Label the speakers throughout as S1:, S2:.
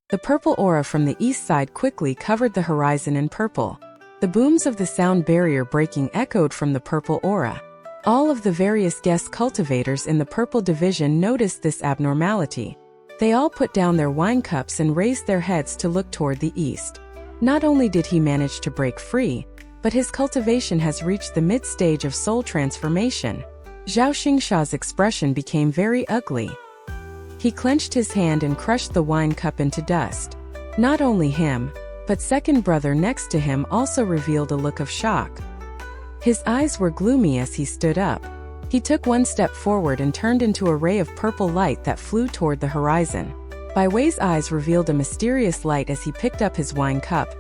S1: The purple aura from the east side quickly covered the horizon in purple. The booms of the sound barrier breaking echoed from the purple aura. All of the various guest cultivators in the purple division noticed this abnormality. They all put down their wine cups and raised their heads to look toward the east. Not only did he manage to break free, but his cultivation has reached the mid-stage of soul transformation. Zhao Xingsha's expression became very ugly. He clenched his hand and crushed the wine cup into dust. Not only him, but second brother next to him also revealed a look of shock. His eyes were gloomy as he stood up. He took one step forward and turned into a ray of purple light that flew toward the horizon. Bai Wei's eyes revealed a mysterious light as he picked up his wine cup,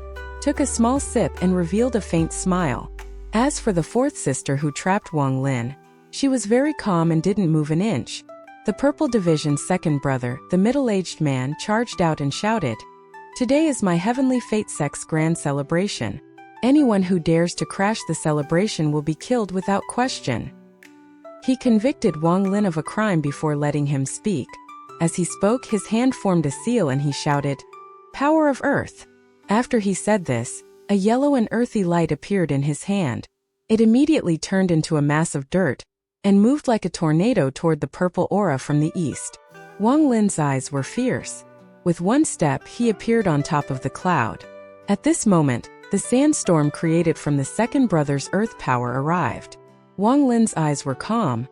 S1: took a small sip and revealed a faint smile. As for the fourth sister who trapped Wang Lin, she was very calm and didn't move an inch. The purple division's second brother, the middle-aged man, charged out and shouted, "Today is my heavenly fate sect's grand celebration. Anyone who dares to crash the celebration will be killed without question." He convicted Wang Lin of a crime before letting him speak. As he spoke, his hand formed a seal and he shouted, "Power of Earth." After he said this, a yellow and earthy light appeared in his hand. It immediately turned into a mass of dirt and moved like a tornado toward the purple aura from the east. Wang Lin's eyes were fierce. With one step, he appeared on top of the cloud. At this moment, the sandstorm created from the second brother's earth power arrived. Wang Lin's eyes were calm.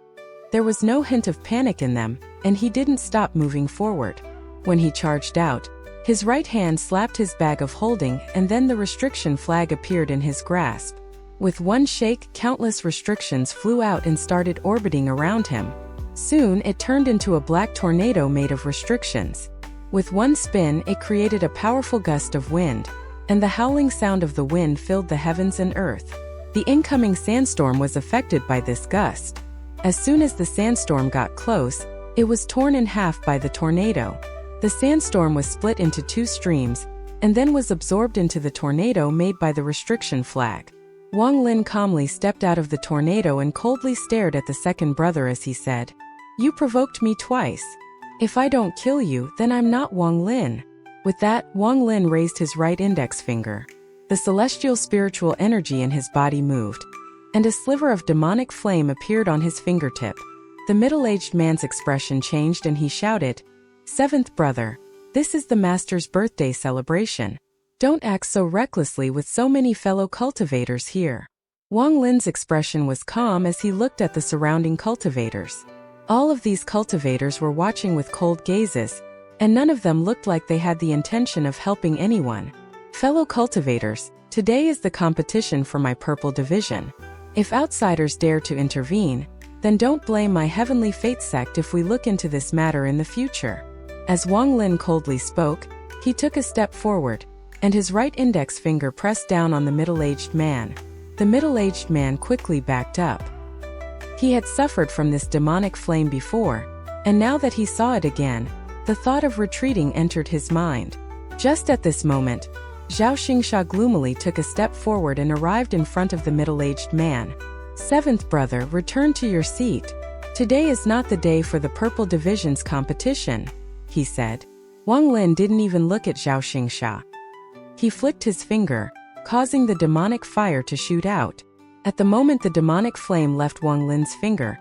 S1: There was no hint of panic in them, and he didn't stop moving forward. When he charged out, his right hand slapped his bag of holding, and then the restriction flag appeared in his grasp. With one shake, countless restrictions flew out and started orbiting around him. Soon, it turned into a black tornado made of restrictions. With one spin, it created a powerful gust of wind, and the howling sound of the wind filled the heavens and earth. The incoming sandstorm was affected by this gust. As soon as the sandstorm got close, it was torn in half by the tornado. The sandstorm was split into two streams, and then was absorbed into the tornado made by the restriction flag. Wang Lin calmly stepped out of the tornado and coldly stared at the second brother as he said, "You provoked me twice. If I don't kill you, then I'm not Wang Lin." With that, Wang Lin raised his right index finger. The celestial spiritual energy in his body moved, and a sliver of demonic flame appeared on his fingertip. The middle-aged man's expression changed and he shouted, "Seventh brother, this is the master's birthday celebration. Don't act so recklessly with so many fellow cultivators here." Wang Lin's expression was calm as he looked at the surrounding cultivators. All of these cultivators were watching with cold gazes, and none of them looked like they had the intention of helping anyone. "Fellow cultivators, today is the competition for my purple division. If outsiders dare to intervene, then don't blame my heavenly fate sect if we look into this matter in the future." As Wang Lin coldly spoke, he took a step forward, and his right index finger pressed down on the middle-aged man. The middle-aged man quickly backed up. He had suffered from this demonic flame before, and now that he saw it again, the thought of retreating entered his mind. Just at this moment, Zhao Xingsha gloomily took a step forward and arrived in front of the middle-aged man. "Seventh brother, return to your seat. Today is not the day for the purple division's competition," he said. Wang Lin didn't even look at Zhao Xingsha. He flicked his finger, causing the demonic fire to shoot out. At the moment the demonic flame left Wang Lin's finger,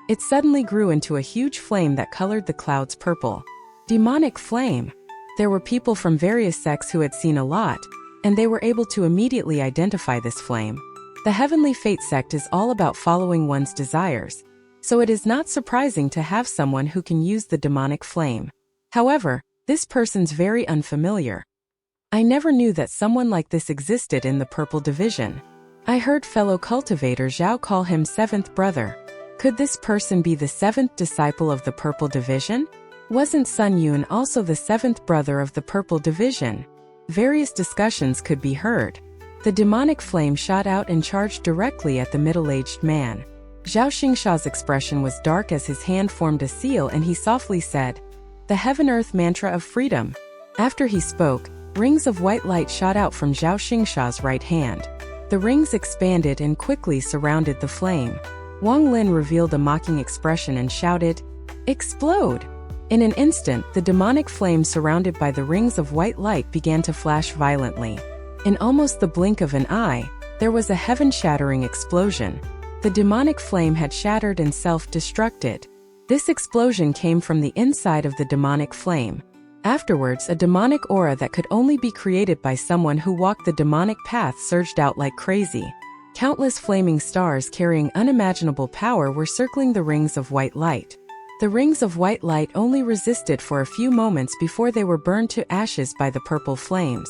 S1: it suddenly grew into a huge flame that colored the clouds purple. Demonic flame! There were people from various sects who had seen a lot, and they were able to immediately identify this flame. The Heavenly Fate sect is all about following one's desires, so it is not surprising to have someone who can use the demonic flame. However, this person's very unfamiliar. I never knew that someone like this existed in the purple division. I heard fellow cultivator Zhao call him seventh brother. Could this person be the seventh disciple of the purple division? Wasn't Sun Yun also the seventh brother of the purple division? Various discussions could be heard. The demonic flame shot out and charged directly at the middle-aged man. Zhao Xingsha's expression was dark as his hand formed a seal and he softly said, "The Heaven-Earth Mantra of Freedom." After he spoke, rings of white light shot out from Zhao Xingsha's right hand. The rings expanded and quickly surrounded the flame. Wang Lin revealed a mocking expression and shouted, "Explode!" In an instant, the demonic flame surrounded by the rings of white light began to flash violently. In almost the blink of an eye, there was a heaven-shattering explosion. The demonic flame had shattered and self-destructed. This explosion came from the inside of the demonic flame. Afterwards, a demonic aura that could only be created by someone who walked the demonic path surged out like crazy. Countless flaming stars carrying unimaginable power were circling the rings of white light. The rings of white light only resisted for a few moments before they were burned to ashes by the purple flames.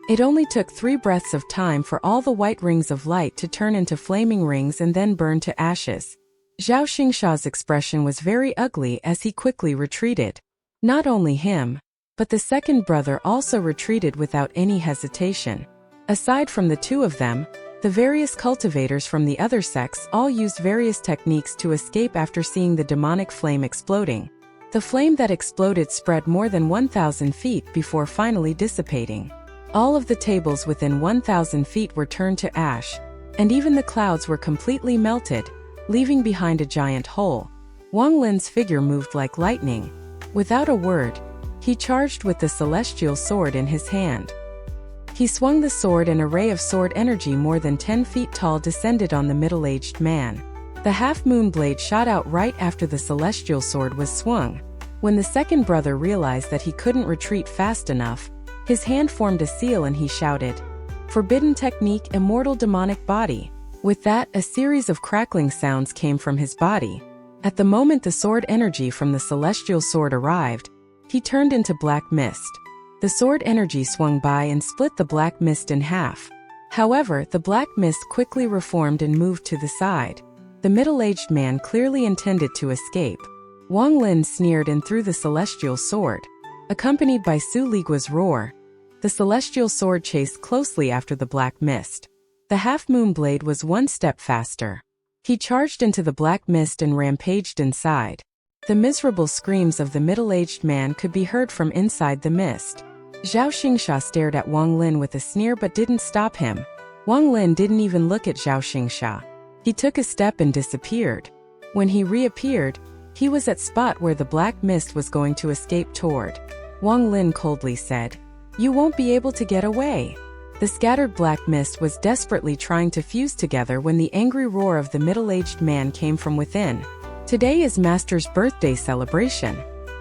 S1: It only took 3 breaths of time for all the white rings of light to turn into flaming rings and then burn to ashes. Zhao Xingsha's expression was very ugly as he quickly retreated. Not only him, but the second brother also retreated without any hesitation. Aside from the two of them, the various cultivators from the other sects all used various techniques to escape after seeing the demonic flame exploding. The flame that exploded spread more than 1,000 feet before finally dissipating. All of the tables within 1,000 feet were turned to ash, and even the clouds were completely melted, leaving behind a giant hole. Wang Lin's figure moved like lightning. Without a word, he charged with the celestial sword in his hand. He swung the sword, and an array of sword energy more than 10 feet tall descended on the middle-aged man. The half-moon blade shot out right after the celestial sword was swung. When the second brother realized that he couldn't retreat fast enough, his hand formed a seal and he shouted, "Forbidden technique, immortal demonic body." With that, a series of crackling sounds came from his body. At the moment the sword energy from the celestial sword arrived, he turned into black mist. The sword energy swung by and split the black mist in half. However, the black mist quickly reformed and moved to the side. The middle-aged man clearly intended to escape. Wang Lin sneered and threw the celestial sword. Accompanied by Su Ligua's roar, the celestial sword chased closely after the black mist. The half-moon blade was one step faster. He charged into the black mist and rampaged inside. The miserable screams of the middle-aged man could be heard from inside the mist. Zhao Xingsha stared at Wang Lin with a sneer but didn't stop him. Wang Lin didn't even look at Zhao Xingsha. He took a step and disappeared. When he reappeared, he was at spot where the black mist was going to escape toward. Wang Lin coldly said, "You won't be able to get away." The scattered black mist was desperately trying to fuse together when the angry roar of the middle-aged man came from within. "Today is Master's birthday celebration.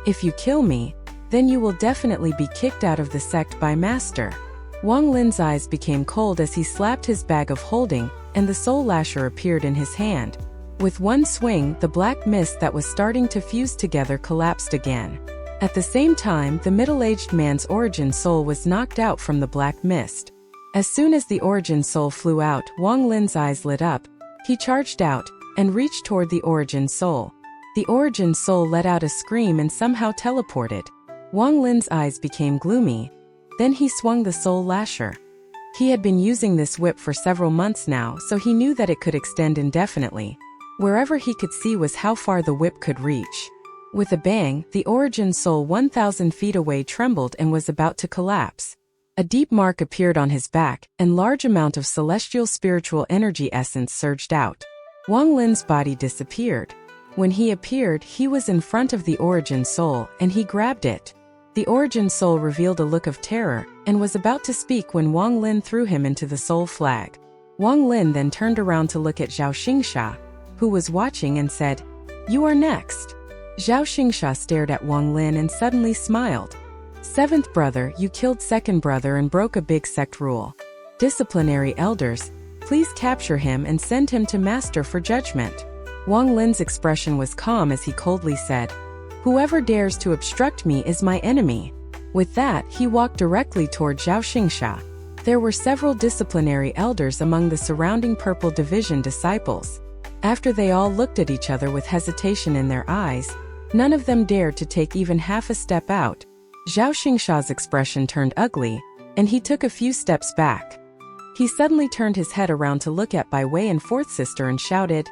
S1: If you kill me, then you will definitely be kicked out of the sect by Master." Wang Lin's eyes became cold as he slapped his bag of holding, and the soul lasher appeared in his hand. With one swing, the black mist that was starting to fuse together collapsed again. At the same time, the middle-aged man's origin soul was knocked out from the black mist. As soon as the origin soul flew out, Wang Lin's eyes lit up. He charged out and reached toward the origin soul. The origin soul let out a scream and somehow teleported. Wang Lin's eyes became gloomy. Then he swung the soul lasher. He had been using this whip for several months now, so he knew that it could extend indefinitely. Wherever he could see was how far the whip could reach. With a bang, the origin soul 1,000 feet away trembled and was about to collapse. A deep mark appeared on his back, and large amount of celestial spiritual energy essence surged out. Wang Lin's body disappeared. When he appeared, he was in front of the origin soul, and he grabbed it. The origin soul revealed a look of terror, and was about to speak when Wang Lin threw him into the soul flag. Wang Lin then turned around to look at Zhao Xingsha, who was watching, and said, "You are next." Zhao Xingsha stared at Wang Lin and suddenly smiled. "Seventh brother, you killed second brother and broke a big sect rule. Disciplinary elders, please capture him and send him to Master for judgment." Wang Lin's expression was calm as he coldly said, "Whoever dares to obstruct me is my enemy." With that, he walked directly toward Zhao Xingsha. There were several disciplinary elders among the surrounding Purple Division disciples. After they all looked at each other with hesitation in their eyes, none of them dared to take even half a step out. Zhao Xingsha's expression turned ugly, and he took a few steps back. He suddenly turned his head around to look at Bai Wei and fourth sister and shouted,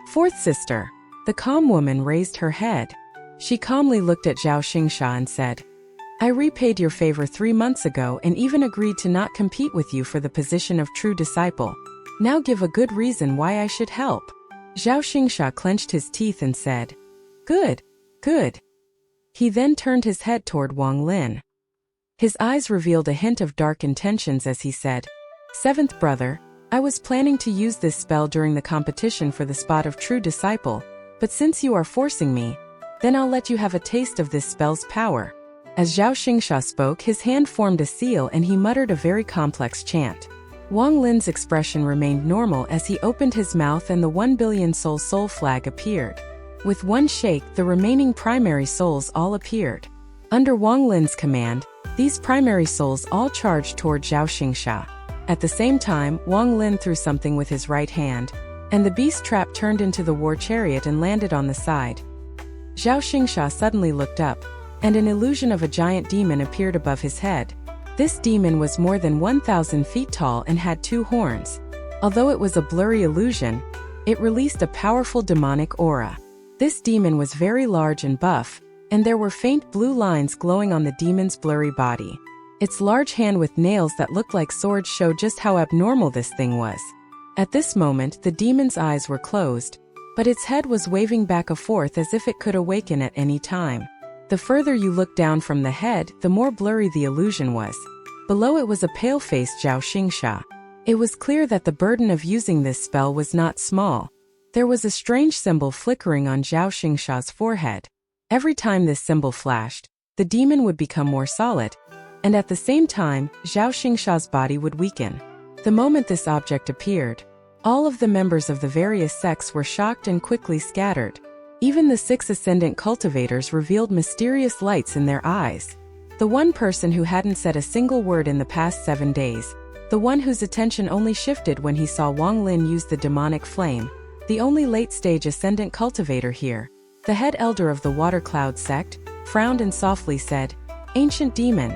S1: "Fourth sister!" The calm woman raised her head. She calmly looked at Zhao Xingsha and said, "I repaid your favor 3 months ago and even agreed to not compete with you for the position of true disciple. Now give a good reason why I should help." Zhao Xingsha clenched his teeth and said, "Good, good." He then turned his head toward Wang Lin. His eyes revealed a hint of dark intentions as he said, "Seventh brother, I was planning to use this spell during the competition for the spot of true disciple, but since you are forcing me, then I'll let you have a taste of this spell's power." As Zhao Xingsha spoke, his hand formed a seal and he muttered a very complex chant. Wang Lin's expression remained normal as he opened his mouth and the 1 billion soul flag appeared. With one shake, the remaining primary souls all appeared. Under Wang Lin's command, these primary souls all charged toward Zhao Xingsha. At the same time, Wang Lin threw something with his right hand, and the beast trap turned into the war chariot and landed on the side. Zhao Xingsha suddenly looked up, and an illusion of a giant demon appeared above his head. This demon was more than 1,000 feet tall and had 2 horns. Although it was a blurry illusion, it released a powerful demonic aura. This demon was very large and buff, and there were faint blue lines glowing on the demon's blurry body. Its large hand with nails that looked like swords showed just how abnormal this thing was. At this moment, the demon's eyes were closed, but its head was waving back and forth as if it could awaken at any time. The further you looked down from the head, the more blurry the illusion was. Below it was a pale-faced Zhao Xingsha. It was clear that the burden of using this spell was not small. There was a strange symbol flickering on Zhao Xingsha's forehead. Every time this symbol flashed, the demon would become more solid, and at the same time, Zhao Xingsha's body would weaken. The moment this object appeared, all of the members of the various sects were shocked and quickly scattered. Even the 6 ascendant cultivators revealed mysterious lights in their eyes. The one person who hadn't said a single word in the past 7 days, the one whose attention only shifted when he saw Wang Lin use the demonic flame, the only late-stage ascendant cultivator here, the head elder of the Water Cloud sect, frowned and softly said, "Ancient demon."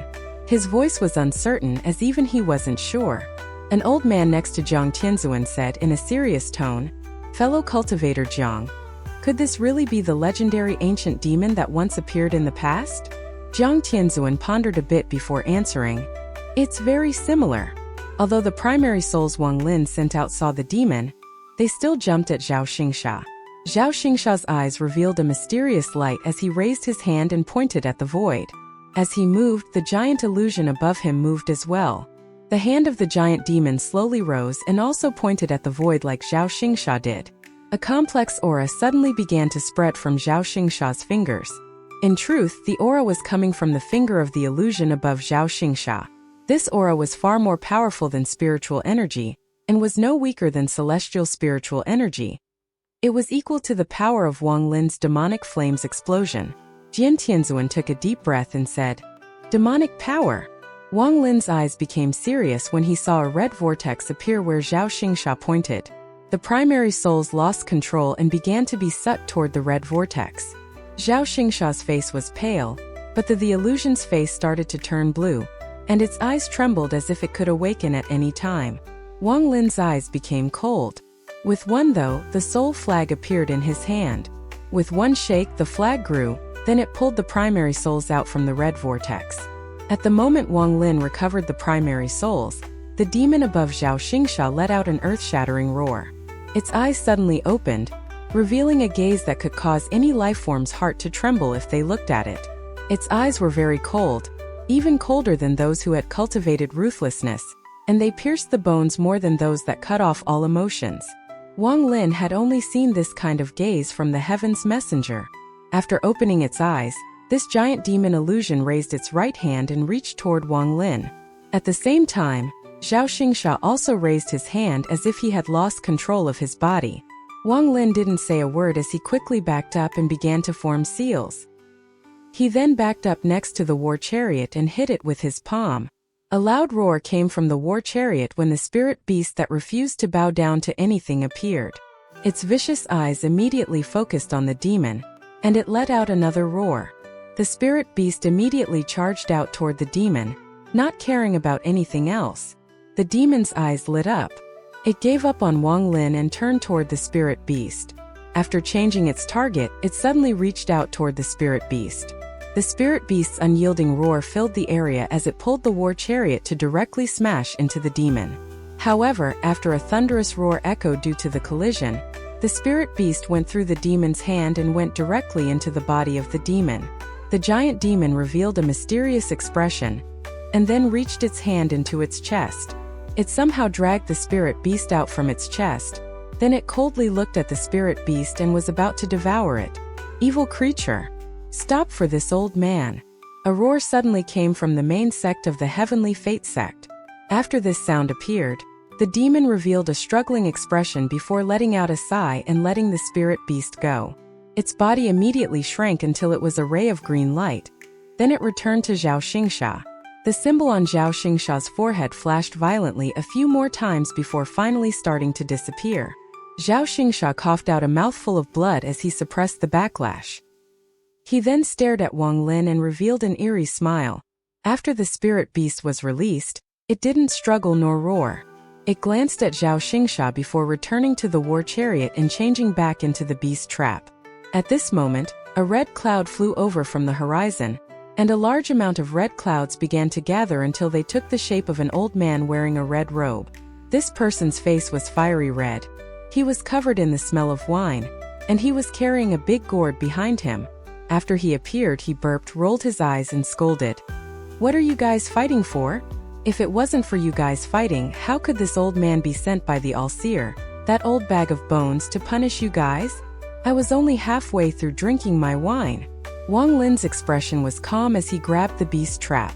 S1: His voice was uncertain as even he wasn't sure. An old man next to Jiang Tianzuan said in a serious tone, "Fellow cultivator Jiang, could this really be the legendary ancient demon that once appeared in the past?" Jiang Tianzuan pondered a bit before answering, "It's very similar." Although the primary souls Wang Lin sent out saw the demon, they still jumped at Zhao Xingsha. Zhao Xingsha's eyes revealed a mysterious light as he raised his hand and pointed at the void. As he moved, the giant illusion above him moved as well. The hand of the giant demon slowly rose and also pointed at the void like Zhao Xingsha did. A complex aura suddenly began to spread from Zhao Xingsha's fingers. In truth, the aura was coming from the finger of the illusion above Zhao Xingsha. This aura was far more powerful than spiritual energy, and was no weaker than celestial spiritual energy. It was equal to the power of Wang Lin's demonic flames explosion. Jian Tianzuan took a deep breath and said, "Demonic power." Wang Lin's eyes became serious when he saw a red vortex appear where Zhao Xingsha pointed. The primary souls lost control and began to be sucked toward the red vortex. Zhao Xingsha's face was pale, but the illusion's face started to turn blue, and its eyes trembled as if it could awaken at any time. Wang Lin's eyes became cold. With one though, the soul flag appeared in his hand. With one shake, the flag grew, then it pulled the primary souls out from the red vortex. At the moment Wang Lin recovered the primary souls, the demon above Zhao Xingsha let out an earth-shattering roar. Its eyes suddenly opened, revealing a gaze that could cause any lifeform's heart to tremble if they looked at it. Its eyes were very cold, even colder than those who had cultivated ruthlessness, and they pierced the bones more than those that cut off all emotions. Wang Lin had only seen this kind of gaze from the heaven's messenger. After opening its eyes, this giant demon illusion raised its right hand and reached toward Wang Lin. At the same time, Zhao Xingsha also raised his hand as if he had lost control of his body. Wang Lin didn't say a word as he quickly backed up and began to form seals. He then backed up next to the war chariot and hit it with his palm. A loud roar came from the war chariot when the spirit beast that refused to bow down to anything appeared. Its vicious eyes immediately focused on the demon, and it let out another roar. The spirit beast immediately charged out toward the demon, not caring about anything else. The demon's eyes lit up. It gave up on Wang Lin and turned toward the spirit beast. After changing its target, it suddenly reached out toward the spirit beast. The spirit beast's unyielding roar filled the area as it pulled the war chariot to directly smash into the demon. However, after a thunderous roar echoed due to the collision, the spirit beast went through the demon's hand and went directly into the body of the demon. The giant demon revealed a mysterious expression, and then reached its hand into its chest. It somehow dragged the spirit beast out from its chest. Then it coldly looked at the spirit beast and was about to devour it. Evil creature! Stop for this old man! A roar suddenly came from the main sect of the Heavenly Fate sect. After this sound appeared, the demon revealed a struggling expression before letting out a sigh and letting the spirit beast go. Its body immediately shrank until it was a ray of green light. Then it returned to Zhao Xingsha. The symbol on Zhao Xingsha's forehead flashed violently a few more times before finally starting to disappear. Zhao Xingsha coughed out a mouthful of blood as he suppressed the backlash. He then stared at Wang Lin and revealed an eerie smile. After the spirit beast was released, it didn't struggle nor roar. It glanced at Zhao Xingsha before returning to the war chariot and changing back into the beast trap. At this moment, a red cloud flew over from the horizon, and a large amount of red clouds began to gather until they took the shape of an old man wearing a red robe. This person's face was fiery red. He was covered in the smell of wine, and he was carrying a big gourd behind him. After he appeared, he burped, rolled his eyes, and scolded. "What are you guys fighting for? If it wasn't for you guys fighting, how could this old man be sent by the All-Seer, that old bag of bones, to punish you guys? I was only halfway through drinking my wine." Wang Lin's expression was calm as he grabbed the beast trap.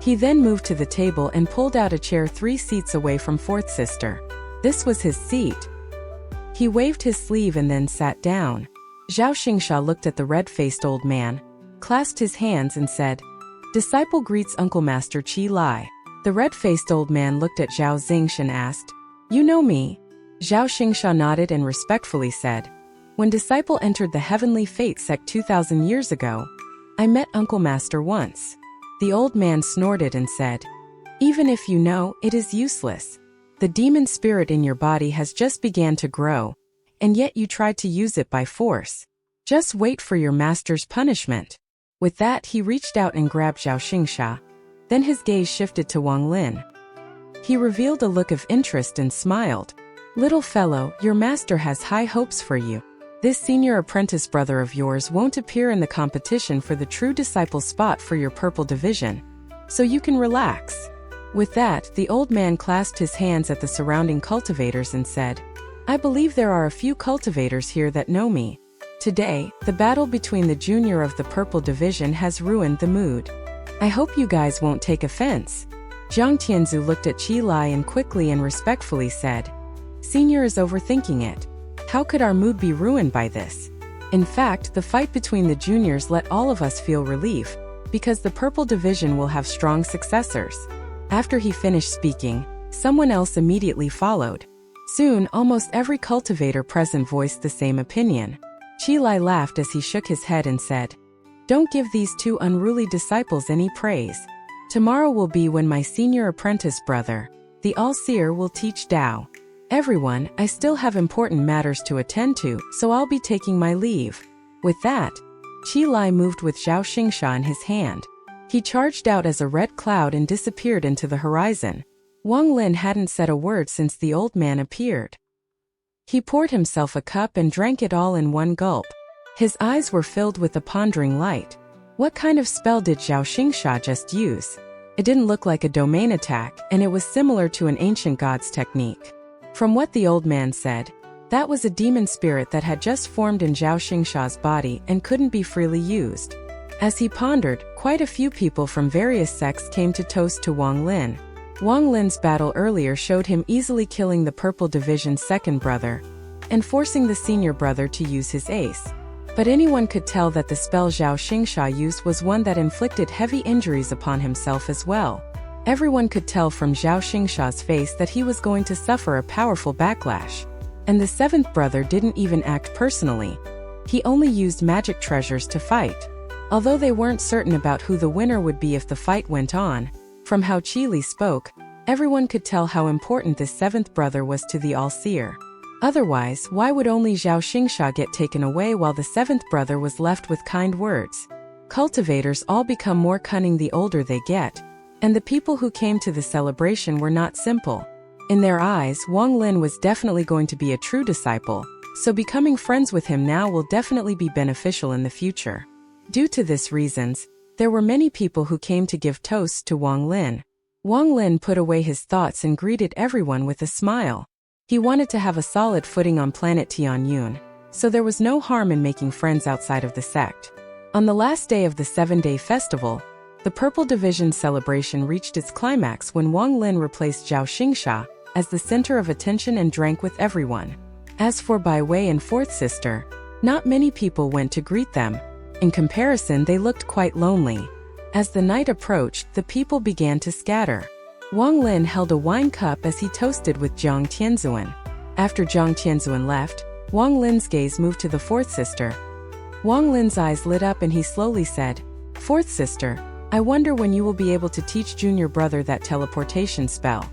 S1: He then moved to the table and pulled out a chair 3 seats away from Fourth Sister. This was his seat. He waved his sleeve and then sat down. Zhao Xingsha looked at the red-faced old man, clasped his hands and said, "Disciple greets Uncle Master Qi Lai." The red-faced old man looked at Zhao Xingsh and asked, "You know me?" Zhao Xingsha nodded and respectfully said, "When Disciple entered the Heavenly Fate sect 2,000 years ago, I met Uncle Master once." The old man snorted and said, "Even if you know, it is useless. The demon spirit in your body has just began to grow, and yet you tried to use it by force. Just wait for your master's punishment." With that, he reached out and grabbed Zhao Xingsha. Then his gaze shifted to Wang Lin. He revealed a look of interest and smiled. "Little fellow, your master has high hopes for you. This senior apprentice brother of yours won't appear in the competition for the true disciple spot for your purple division, so you can relax." With that, the old man clasped his hands at the surrounding cultivators and said, "I believe there are a few cultivators here that know me. Today, the battle between the junior of the purple division has ruined the mood. I hope you guys won't take offense." Jiang Tianzu looked at Qi Lai and quickly and respectfully said, "Senior is overthinking it. How could our mood be ruined by this? In fact, the fight between the juniors let all of us feel relief, because the purple division will have strong successors." After he finished speaking, someone else immediately followed. Soon, almost every cultivator present voiced the same opinion. Qi Lai laughed as he shook his head and said, "Don't give these 2 unruly disciples any praise. Tomorrow will be when my senior apprentice brother, the All-Seer, will teach Tao. Everyone, I still have important matters to attend to, so I'll be taking my leave." With that, Qi Lai moved with Zhao Xingsha in his hand. He charged out as a red cloud and disappeared into the horizon. Wang Lin hadn't said a word since the old man appeared. He poured himself a cup and drank it all in one gulp. His eyes were filled with a pondering light. What kind of spell did Zhao Xingsha just use? It didn't look like a domain attack, and it was similar to an ancient god's technique. From what the old man said, that was a demon spirit that had just formed in Zhao Xingsha's body and couldn't be freely used. As he pondered, quite a few people from various sects came to toast to Wang Lin. Wang Lin's battle earlier showed him easily killing the Purple Division's second brother, and forcing the senior brother to use his ace. But anyone could tell that the spell Zhao Xingsha used was one that inflicted heavy injuries upon himself as well. Everyone could tell from Zhao Xingsha's face that he was going to suffer a powerful backlash. And the seventh brother didn't even act personally. He only used magic treasures to fight. Although they weren't certain about who the winner would be if the fight went on, from how Qi Li spoke, everyone could tell how important this seventh brother was to the All-Seer. Otherwise, why would only Zhao Xingsha get taken away while the seventh brother was left with kind words? Cultivators all become more cunning the older they get, and the people who came to the celebration were not simple. In their eyes, Wang Lin was definitely going to be a true disciple, so becoming friends with him now will definitely be beneficial in the future. Due to this reasons, there were many people who came to give toasts to Wang Lin. Wang Lin put away his thoughts and greeted everyone with a smile. He wanted to have a solid footing on planet Tianyun, so there was no harm in making friends outside of the sect. On the last day of the 7-day festival, the Purple Division celebration reached its climax when Wang Lin replaced Zhao Xingsha as the center of attention and drank with everyone. As for Bai Wei and fourth sister, not many people went to greet them. In comparison, they looked quite lonely. As the night approached, the people began to scatter. Wang Lin held a wine cup as he toasted with Jiang Tianzuan. After Jiang Tianzuan left, Wang Lin's gaze moved to the fourth sister. Wang Lin's eyes lit up and he slowly said, "Fourth sister, I wonder when you will be able to teach junior brother that teleportation spell."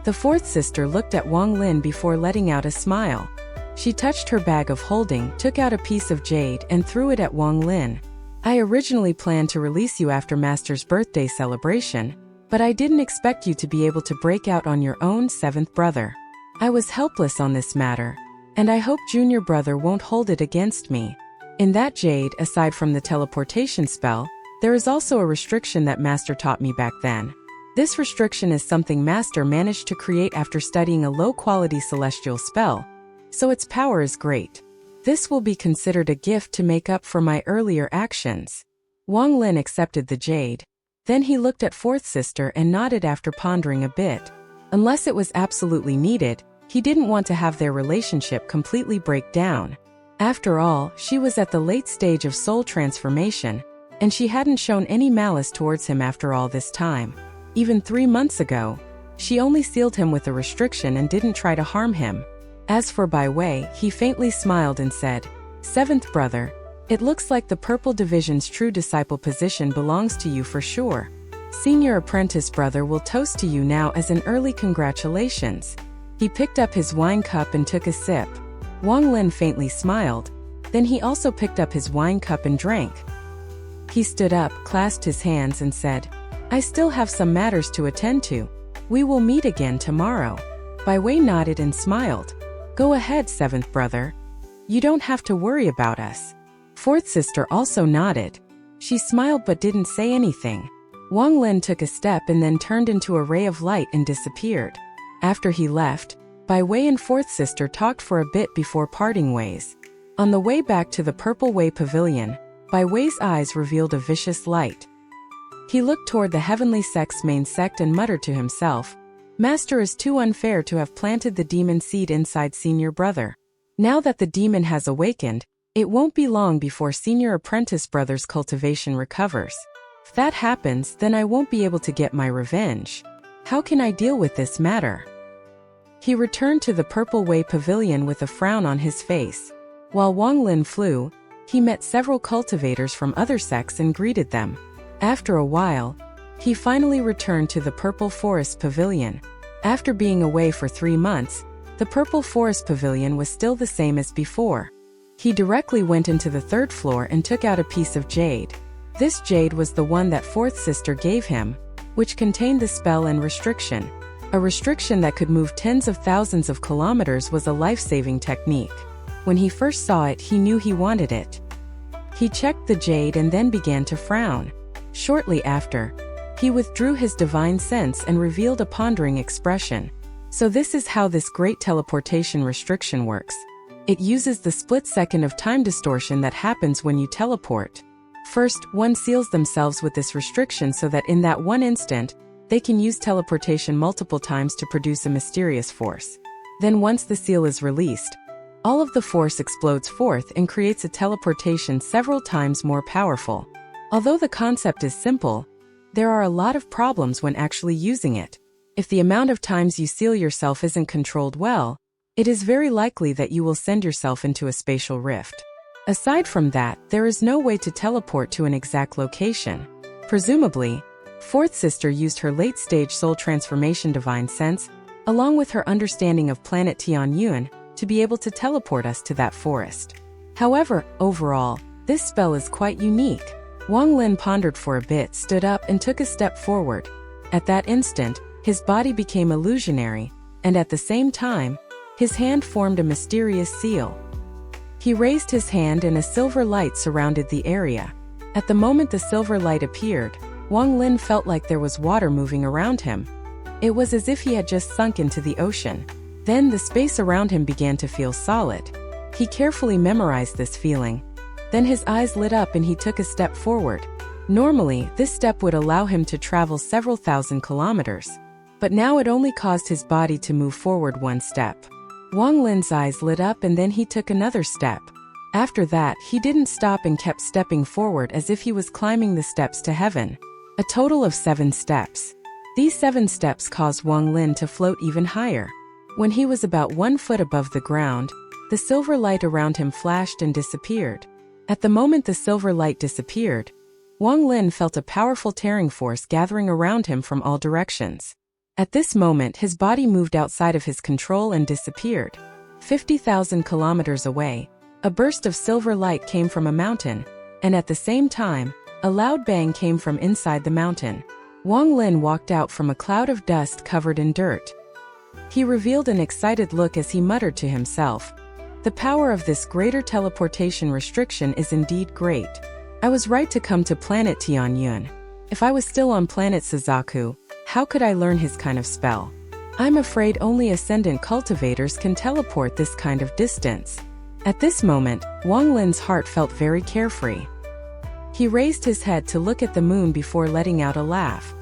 S1: The fourth sister looked at Wang Lin before letting out a smile. She touched her bag of holding, took out a piece of jade and threw it at Wang Lin. "I originally planned to release you after Master's birthday celebration, but I didn't expect you to be able to break out on your own seventh brother. I was helpless on this matter, and I hope junior brother won't hold it against me." In that jade, aside from the teleportation spell, there is also a restriction that Master taught me back then. This restriction is something Master managed to create after studying a low-quality celestial spell, so its power is great. This will be considered a gift to make up for my earlier actions. Wang Lin accepted the jade. Then he looked at fourth sister and nodded after pondering a bit. Unless it was absolutely needed, he didn't want to have their relationship completely break down. After all, she was at the late stage of soul transformation, and she hadn't shown any malice towards him after all this time. Even 3 months ago, she only sealed him with a restriction and didn't try to harm him. As for Bai Wei, he faintly smiled and said, "Seventh brother, it looks like the Purple Division's true disciple position belongs to you for sure. Senior apprentice brother will toast to you now as an early congratulations." He picked up his wine cup and took a sip. Wang Lin faintly smiled. Then he also picked up his wine cup and drank. He stood up, clasped his hands and said, "I still have some matters to attend to. We will meet again tomorrow." Bai Wei nodded and smiled. "Go ahead, seventh brother. You don't have to worry about us." Fourth sister also nodded. She smiled but didn't say anything. Wang Lin took a step and then turned into a ray of light and disappeared. After he left, Bai Wei and fourth sister talked for a bit before parting ways. On the way back to the Purple Way Pavilion, Bai Wei's eyes revealed a vicious light. He looked toward the Heavenly Sect's main sect and muttered to himself, "Master is too unfair to have planted the demon seed inside senior brother. Now that the demon has awakened, it won't be long before senior apprentice brother's cultivation recovers. If that happens, then I won't be able to get my revenge. How can I deal with this matter?" He returned to the Purple Way Pavilion with a frown on his face. While Wang Lin flew, he met several cultivators from other sects and greeted them. After a while, he finally returned to the Purple Forest Pavilion. After being away for 3 months, the Purple Forest Pavilion was still the same as before. He directly went into the 3rd floor and took out a piece of jade. This jade was the one that fourth sister gave him, which contained the spell and restriction. A restriction that could move tens of thousands of kilometers was a life-saving technique. When he first saw it, he knew he wanted it. He checked the jade and then began to frown. Shortly after, he withdrew his divine sense and revealed a pondering expression. So this is how this great teleportation restriction works. It uses the split second of time distortion that happens when you teleport. First, one seals themselves with this restriction so that in that one instant, they can use teleportation multiple times to produce a mysterious force. Then once the seal is released, all of the force explodes forth and creates a teleportation several times more powerful. Although the concept is simple, there are a lot of problems when actually using it. If the amount of times you seal yourself isn't controlled well, it is very likely that you will send yourself into a spatial rift. Aside from that, there is no way to teleport to an exact location. Presumably, fourth sister used her late-stage soul transformation divine sense, along with her understanding of planet Tianyun, to be able to teleport us to that forest. However, overall, this spell is quite unique. Wang Lin pondered for a bit, stood up and took a step forward. At that instant, his body became illusionary, and at the same time, his hand formed a mysterious seal. He raised his hand and a silver light surrounded the area. At the moment the silver light appeared, Wang Lin felt like there was water moving around him. It was as if he had just sunk into the ocean. Then the space around him began to feel solid. He carefully memorized this feeling. Then his eyes lit up and he took a step forward. Normally, this step would allow him to travel several thousand kilometers. But now it only caused his body to move forward one step. Wang Lin's eyes lit up and then he took another step. After that, he didn't stop and kept stepping forward as if he was climbing the steps to heaven. A total of 7 steps. These 7 steps caused Wang Lin to float even higher. When he was about 1 foot above the ground, the silver light around him flashed and disappeared. At the moment the silver light disappeared, Wang Lin felt a powerful tearing force gathering around him from all directions. At this moment his body moved outside of his control and disappeared. 50,000 kilometers away, a burst of silver light came from a mountain, and at the same time, a loud bang came from inside the mountain. Wang Lin walked out from a cloud of dust covered in dirt. He revealed an excited look as he muttered to himself, "The power of this greater teleportation restriction is indeed great. I was right to come to planet Tianyun. If I was still on planet Suzaku, how could I learn his kind of spell? I'm afraid only ascendant cultivators can teleport this kind of distance." At this moment, Wang Lin's heart felt very carefree. He raised his head to look at the moon before letting out a laugh.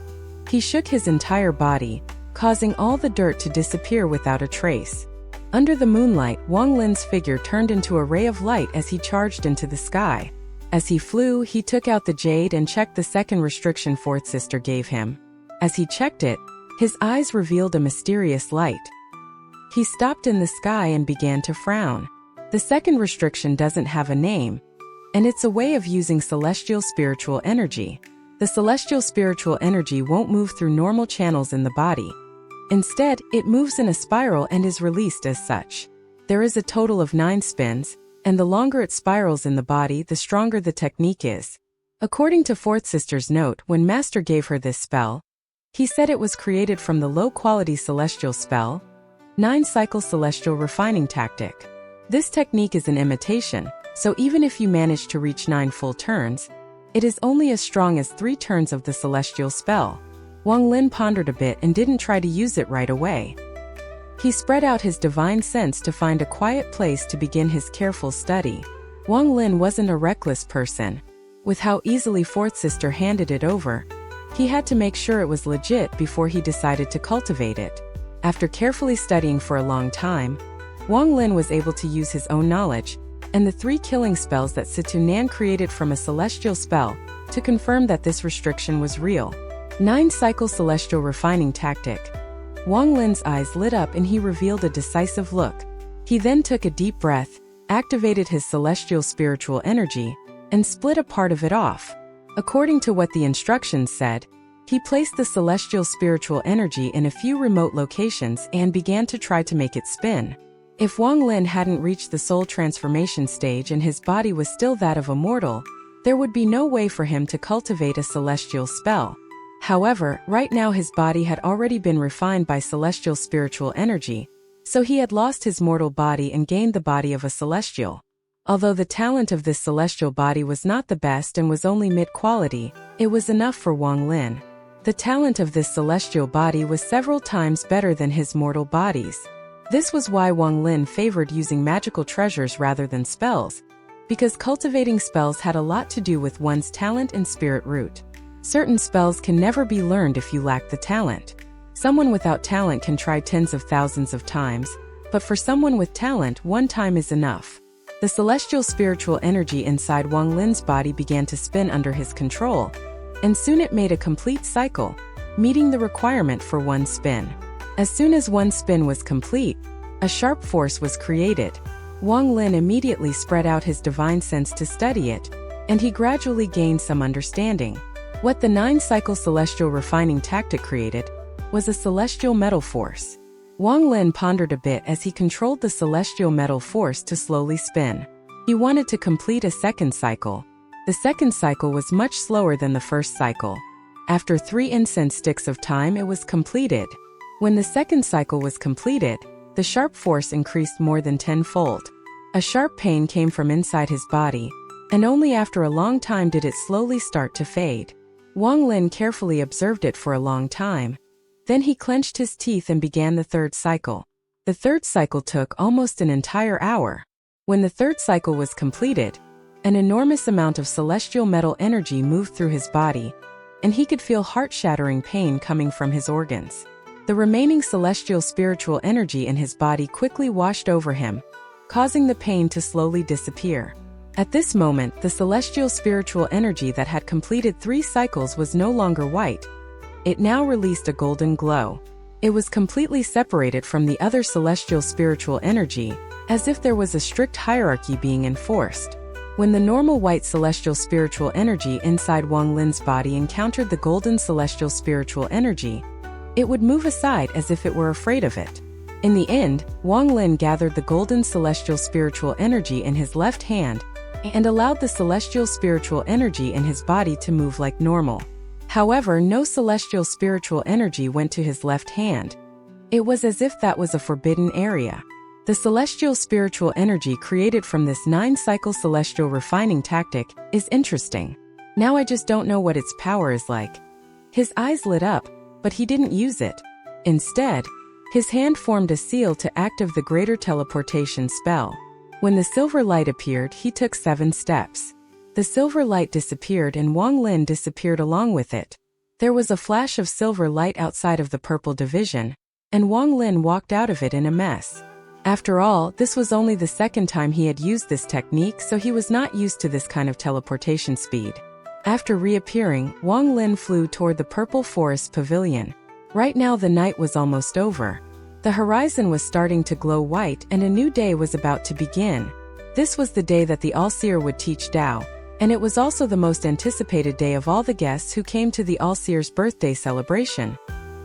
S1: He shook his entire body, causing all the dirt to disappear without a trace. Under the moonlight, Wang Lin's figure turned into a ray of light as he charged into the sky. As he flew, he took out the jade and checked the second restriction Fourth Sister gave him. As he checked it, his eyes revealed a mysterious light. He stopped in the sky and began to frown. The second restriction doesn't have a name, and it's a way of using celestial spiritual energy. The celestial spiritual energy won't move through normal channels in the body. Instead, it moves in a spiral and is released as such. There is a total of 9 spins, and the longer it spirals in the body, the stronger the technique is. According to Fourth Sister's note, when Master gave her this spell, he said it was created from the low-quality celestial spell, 9-cycle celestial refining tactic. This technique is an imitation, so even if you manage to reach 9 full turns, it is only as strong as 3 turns of the celestial spell. Wang Lin pondered a bit and didn't try to use it right away. He spread out his divine sense to find a quiet place to begin his careful study. Wang Lin wasn't a reckless person. With how easily Fourth Sister handed it over, he had to make sure it was legit before he decided to cultivate it. After carefully studying for a long time, Wang Lin was able to use his own knowledge and the 3 killing spells that Situ Nan created from a celestial spell to confirm that this restriction was real. 9-cycle celestial refining tactic. Wang Lin's eyes lit up and he revealed a decisive look. He then took a deep breath, activated his celestial spiritual energy, and split a part of it off. According to what the instructions said, he placed the celestial spiritual energy in a few remote locations and began to try to make it spin. If Wang Lin hadn't reached the soul transformation stage and his body was still that of a mortal, there would be no way for him to cultivate a celestial spell. However, right now his body had already been refined by celestial spiritual energy, so he had lost his mortal body and gained the body of a celestial. Although the talent of this celestial body was not the best and was only mid-quality, it was enough for Wang Lin. The talent of this celestial body was several times better than his mortal bodies. This was why Wang Lin favored using magical treasures rather than spells, because cultivating spells had a lot to do with one's talent and spirit root. Certain spells can never be learned if you lack the talent. Someone without talent can try tens of thousands of times, but for someone with talent, 1 time is enough. The celestial spiritual energy inside Wang Lin's body began to spin under his control, and soon it made a complete cycle, meeting the requirement for 1 spin. As soon as 1 spin was complete, a sharp force was created. Wang Lin immediately spread out his divine sense to study it, and he gradually gained some understanding. What the 9-cycle celestial refining tactic created was a celestial metal force. Wang Lin pondered a bit as he controlled the celestial metal force to slowly spin. He wanted to complete a 2nd cycle. The 2nd cycle was much slower than the 1st cycle. After 3 incense sticks of time, it was completed. When the 2nd cycle was completed, the sharp force increased more than 10-fold. A sharp pain came from inside his body, and only after a long time did it slowly start to fade. Wang Lin carefully observed it for a long time. Then he clenched his teeth and began the third cycle. The third cycle took almost an entire hour. When the third cycle was completed, an enormous amount of celestial metal energy moved through his body, and he could feel heart-shattering pain coming from his organs. The remaining celestial spiritual energy in his body quickly washed over him, causing the pain to slowly disappear. At this moment, the celestial spiritual energy that had completed 3 cycles was no longer white. It now released a golden glow. It was completely separated from the other celestial spiritual energy, as if there was a strict hierarchy being enforced. When the normal white celestial spiritual energy inside Wang Lin's body encountered the golden celestial spiritual energy, it would move aside as if it were afraid of it. In the end, Wang Lin gathered the golden celestial spiritual energy in his left hand and allowed the celestial spiritual energy in his body to move like normal. However, no celestial spiritual energy went to his left hand. It was as if that was a forbidden area. The celestial spiritual energy created from this 9-cycle celestial refining tactic is interesting. Now I just don't know what its power is like. His eyes lit up, but he didn't use it. Instead, his hand formed a seal to activate the greater teleportation spell. When the silver light appeared, he took 7 steps. The silver light disappeared and Wang Lin disappeared along with it. There was a flash of silver light outside of the purple division, and Wang Lin walked out of it in a mess. After all, this was only the second time he had used this technique, so he was not used to this kind of teleportation speed. After reappearing, Wang Lin flew toward the purple forest pavilion. Right now the night was almost over. The horizon was starting to glow white and a new day was about to begin. This was the day that the All-Seer would teach Tao, and it was also the most anticipated day of all the guests who came to the All-Seer's birthday celebration.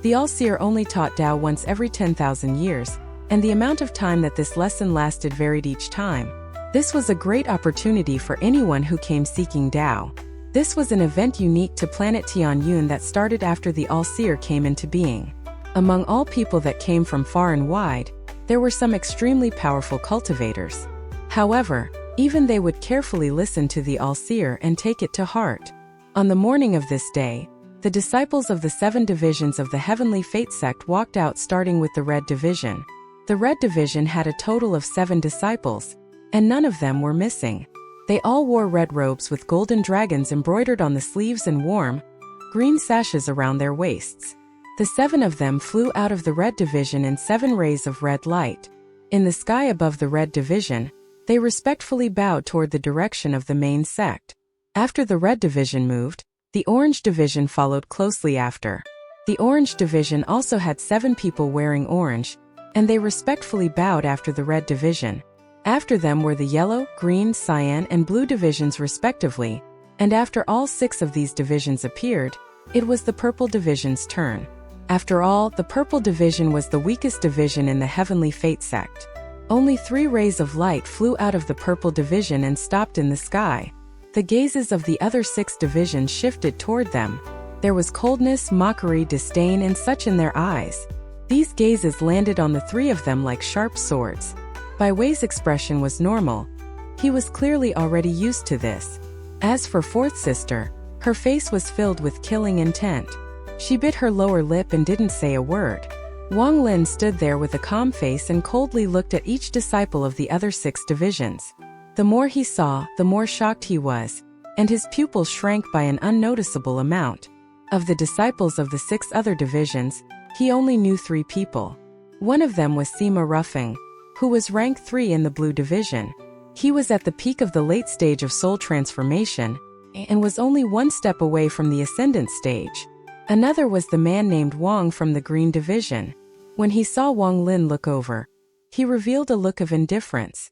S1: The All-Seer only taught Tao once every 10,000 years, and the amount of time that this lesson lasted varied each time. This was a great opportunity for anyone who came seeking Tao. This was an event unique to planet Tianyun that started after the All-Seer came into being. Among all people that came from far and wide, there were some extremely powerful cultivators. However, even they would carefully listen to the All-Seer and take it to heart. On the morning of this day, the disciples of the 7 divisions of the Heavenly Fate sect walked out, starting with the Red Division. The Red Division had a total of 7 disciples, and none of them were missing. They all wore red robes with golden dragons embroidered on the sleeves and warm, green sashes around their waists. The 7 of them flew out of the Red Division in 7 rays of red light. In the sky above the Red Division, they respectfully bowed toward the direction of the main sect. After the Red Division moved, the Orange Division followed closely after. The Orange Division also had 7 people wearing orange, and they respectfully bowed after the Red Division. After them were the Yellow, Green, Cyan, and Blue Divisions respectively, and after all 6 of these divisions appeared, it was the Purple Division's turn. After all, the Purple Division was the weakest division in the Heavenly Fate sect. Only 3 rays of light flew out of the Purple Division and stopped in the sky. The gazes of the other 6 divisions shifted toward them. There was coldness, mockery, disdain, and such in their eyes. These gazes landed on the 3 of them like sharp swords. Bai Wei's expression was normal. He was clearly already used to this. As for fourth sister, her face was filled with killing intent. She bit her lower lip and didn't say a word. Wang Lin stood there with a calm face and coldly looked at each disciple of the other 6 divisions. The more he saw, the more shocked he was, and his pupils shrank by an unnoticeable amount. Of the disciples of the 6 other divisions, he only knew 3 people. One of them was Sima Ruffing, who was rank 3 in the Blue Division. He was at the peak of the late stage of soul transformation, and was only 1 step away from the ascendant stage. Another was the man named Wang from the Green Division. When he saw Wang Lin look over, he revealed a look of indifference.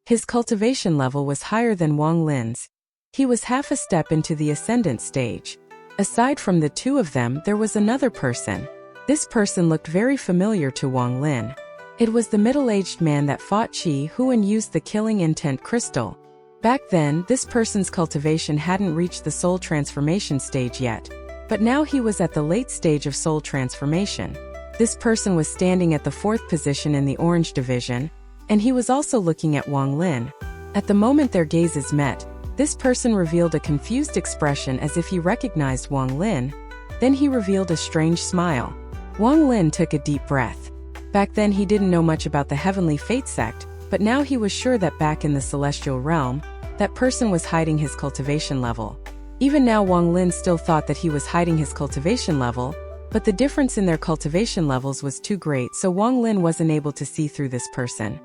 S1: His cultivation level was higher than Wang Lin's. He was half a step into the ascendant stage. Aside from the 2 of them, there was another person. This person looked very familiar to Wang Lin. It was the middle-aged man that fought Qi Hu and used the killing intent crystal. Back then, this person's cultivation hadn't reached the soul transformation stage yet, but now he was at the late stage of soul transformation. This person was standing at the 4th position in the Orange Division, and he was also looking at Wang Lin. At the moment their gazes met, This person revealed a confused expression as if he recognized Wang Lin. Then he revealed a strange smile. Wang Lin took a deep breath. Back then he didn't know much about the Heavenly Fate sect, but now he was sure that back in the celestial realm, that person was hiding his cultivation level. Even now Wang Lin still thought that he was hiding his cultivation level, but the difference in their cultivation levels was too great, so Wang Lin wasn't able to see through this person.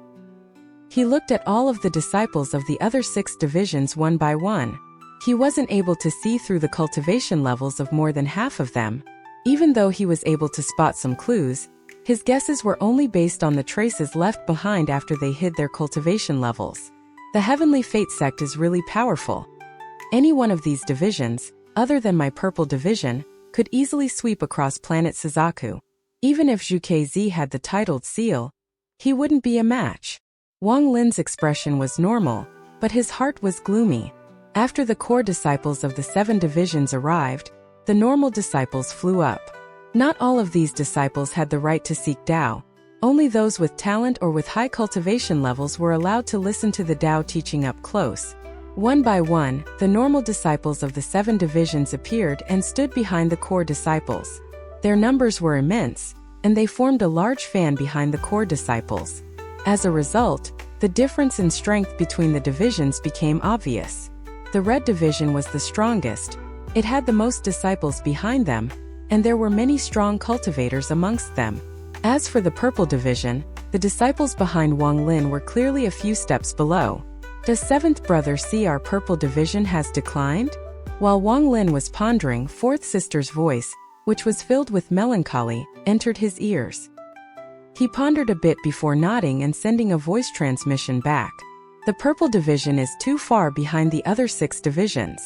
S1: He looked at all of the disciples of the other 6 divisions one by one. He wasn't able to see through the cultivation levels of more than half of them. Even though he was able to spot some clues, his guesses were only based on the traces left behind after they hid their cultivation levels. The Heavenly Fate sect is really powerful. Any one of these divisions, other than my purple division, could easily sweep across planet Suzaku. Even if Zhu Kz had the titled seal, he wouldn't be a match. Wang Lin's expression was normal, but his heart was gloomy. After the core disciples of the 7 divisions arrived, the normal disciples flew up. Not all of these disciples had the right to seek Tao. Only those with talent or with high cultivation levels were allowed to listen to the Tao teaching up close. One by one, the normal disciples of the 7 divisions appeared and stood behind the core disciples. Their numbers were immense, and they formed a large fan behind the core disciples. As a result, the difference in strength between the divisions became obvious. The red division was the strongest. It had the most disciples behind them, and there were many strong cultivators amongst them. As for the purple division, the disciples behind Wang Lin were clearly a few steps below. Does 7th brother see our purple division has declined? While Wang Lin was pondering, 4th sister's voice, which was filled with melancholy, entered his ears. He pondered a bit before nodding and sending a voice transmission back. The purple division is too far behind the other 6 divisions.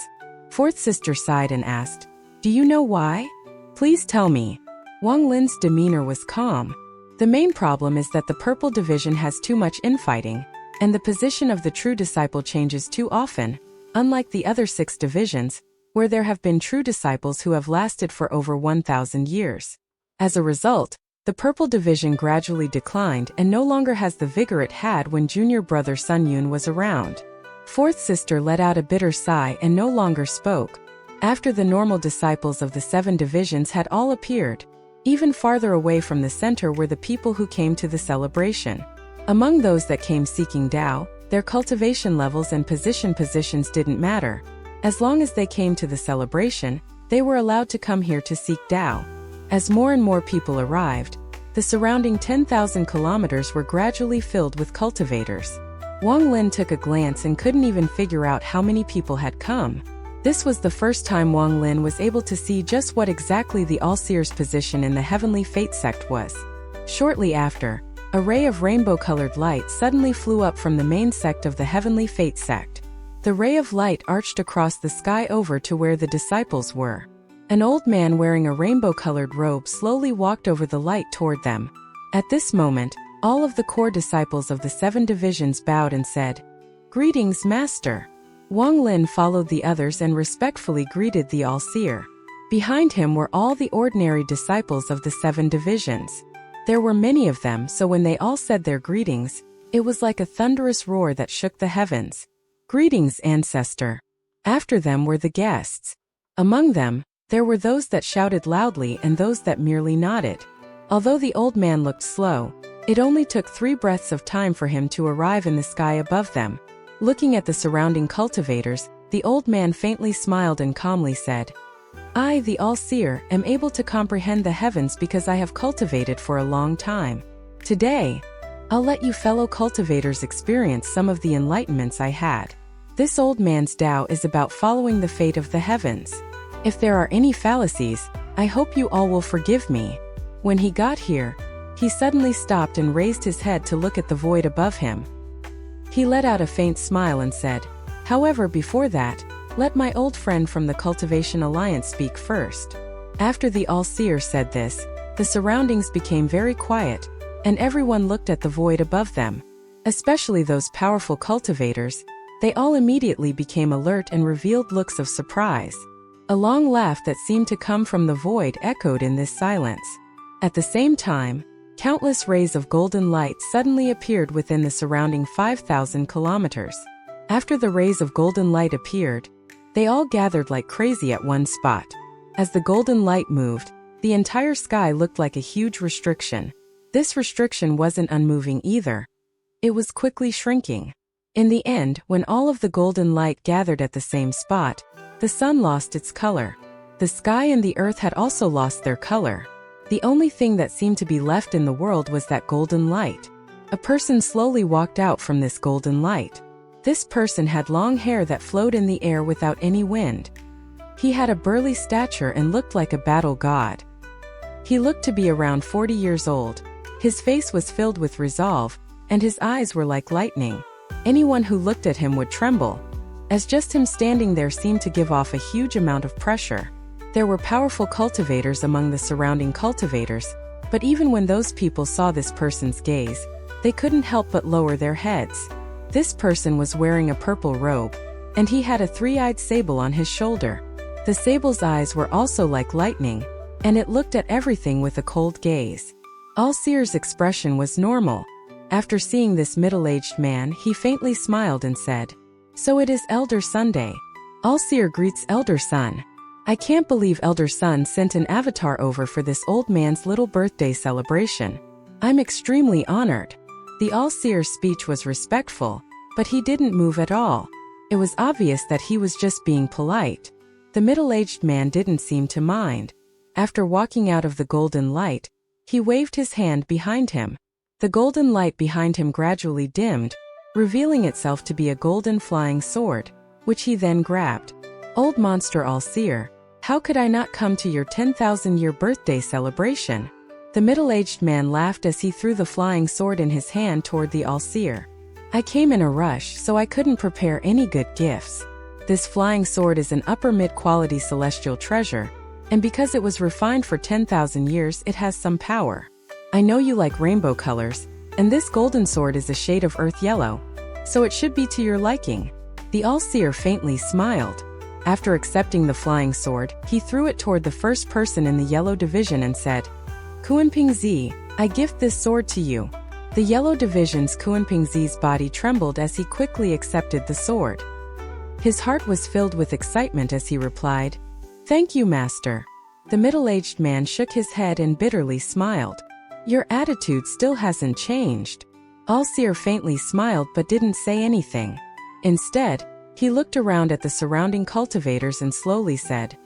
S1: 4th sister sighed and asked, "Do you know why? Please tell me." Wang Lin's demeanor was calm. The main problem is that the purple division has too much infighting, and the position of the true disciple changes too often, unlike the other 6 divisions, where there have been true disciples who have lasted for over 1,000 years. As a result, the purple division gradually declined and no longer has the vigor it had when junior brother Sun Yun was around. 4th sister let out a bitter sigh and no longer spoke. After the normal disciples of the 7 divisions had all appeared, even farther away from the center were the people who came to the celebration. Among those that came seeking Tao, their cultivation levels and positions didn't matter. As long as they came to the celebration, they were allowed to come here to seek Tao. As more and more people arrived, the surrounding 10,000 kilometers were gradually filled with cultivators. Wang Lin took a glance and couldn't even figure out how many people had come. This was the first time Wang Lin was able to see just what exactly the All-Seer's position in the Heavenly Fate sect was. Shortly after, a ray of rainbow-colored light suddenly flew up from the main sect of the Heavenly Fate sect. The ray of light arched across the sky over to where the disciples were. An old man wearing a rainbow-colored robe slowly walked over the light toward them. At this moment, all of the core disciples of the 7 divisions bowed and said, "Greetings, Master." Wang Lin followed the others and respectfully greeted the All-Seer. Behind him were all the ordinary disciples of the 7 divisions. There were many of them, so when they all said their greetings, it was like a thunderous roar that shook the heavens. "Greetings, Ancestor." After them were the guests. Among them, there were those that shouted loudly and those that merely nodded. Although the old man looked slow, it only took 3 breaths of time for him to arrive in the sky above them. Looking at the surrounding cultivators, the old man faintly smiled and calmly said, "I, the All-Seer, am able to comprehend the heavens because I have cultivated for a long time. Today, I'll let you fellow cultivators experience some of the enlightenments I had. This old man's Tao is about following the fate of the heavens. If there are any fallacies, I hope you all will forgive me." When he got here, he suddenly stopped and raised his head to look at the void above him. He let out a faint smile and said, "However, before that, let my old friend from the Cultivation Alliance speak first." After the All-Seer said this, the surroundings became very quiet, and everyone looked at the void above them. Especially those powerful cultivators, they all immediately became alert and revealed looks of surprise. A long laugh that seemed to come from the void echoed in this silence. At the same time, countless rays of golden light suddenly appeared within the surrounding 5,000 kilometers. After the rays of golden light appeared, they all gathered like crazy at one spot. As the golden light moved, the entire sky looked like a huge restriction. This restriction wasn't unmoving either. It was quickly shrinking. In the end, when all of the golden light gathered at the same spot, the sun lost its color. The sky and the earth had also lost their color. The only thing that seemed to be left in the world was that golden light. A person slowly walked out from this golden light. This person had long hair that flowed in the air without any wind. He had a burly stature and looked like a battle god. He looked to be around 40 years old. His face was filled with resolve, and his eyes were like lightning. Anyone who looked at him would tremble, as just him standing there seemed to give off a huge amount of pressure. There were powerful cultivators among the surrounding cultivators, but even when those people saw this person's gaze, they couldn't help but lower their heads. This person was wearing a purple robe, and he had a three-eyed sable on his shoulder. The sable's eyes were also like lightning, and it looked at everything with a cold gaze. Al-Seer's expression was normal. After seeing this middle-aged man, he faintly smiled and said, "So it is Elder Sunday." Al-Seer greets Elder Sun. "I can't believe Elder Sun sent an avatar over for this old man's little birthday celebration. I'm extremely honored." The Al-Seer's speech was respectful, but he didn't move at all. It was obvious that he was just being polite. The middle-aged man didn't seem to mind. After walking out of the golden light, he waved his hand behind him. The golden light behind him gradually dimmed, revealing itself to be a golden flying sword, which he then grabbed. "Old monster Al-Seer, how could I not come to your 10,000-year birthday celebration?" The middle-aged man laughed as he threw the flying sword in his hand toward the Al-Seer. "I came in a rush, so I couldn't prepare any good gifts. This flying sword is an upper mid-quality celestial treasure, and because it was refined for 10,000 years, it has some power. I know you like rainbow colors, and this golden sword is a shade of earth yellow, so it should be to your liking." The Al-Seer faintly smiled. After accepting the flying sword, he threw it toward the first person in the yellow division and said, "Kuanping-zi, I gift this sword to you." The yellow division's Kuanping-zi's body trembled as he quickly accepted the sword. His heart was filled with excitement as he replied, "Thank you, master." The middle-aged man shook his head and bitterly smiled. "Your attitude still hasn't changed." Al-Seer faintly smiled but didn't say anything. Instead, he looked around at the surrounding cultivators and slowly said,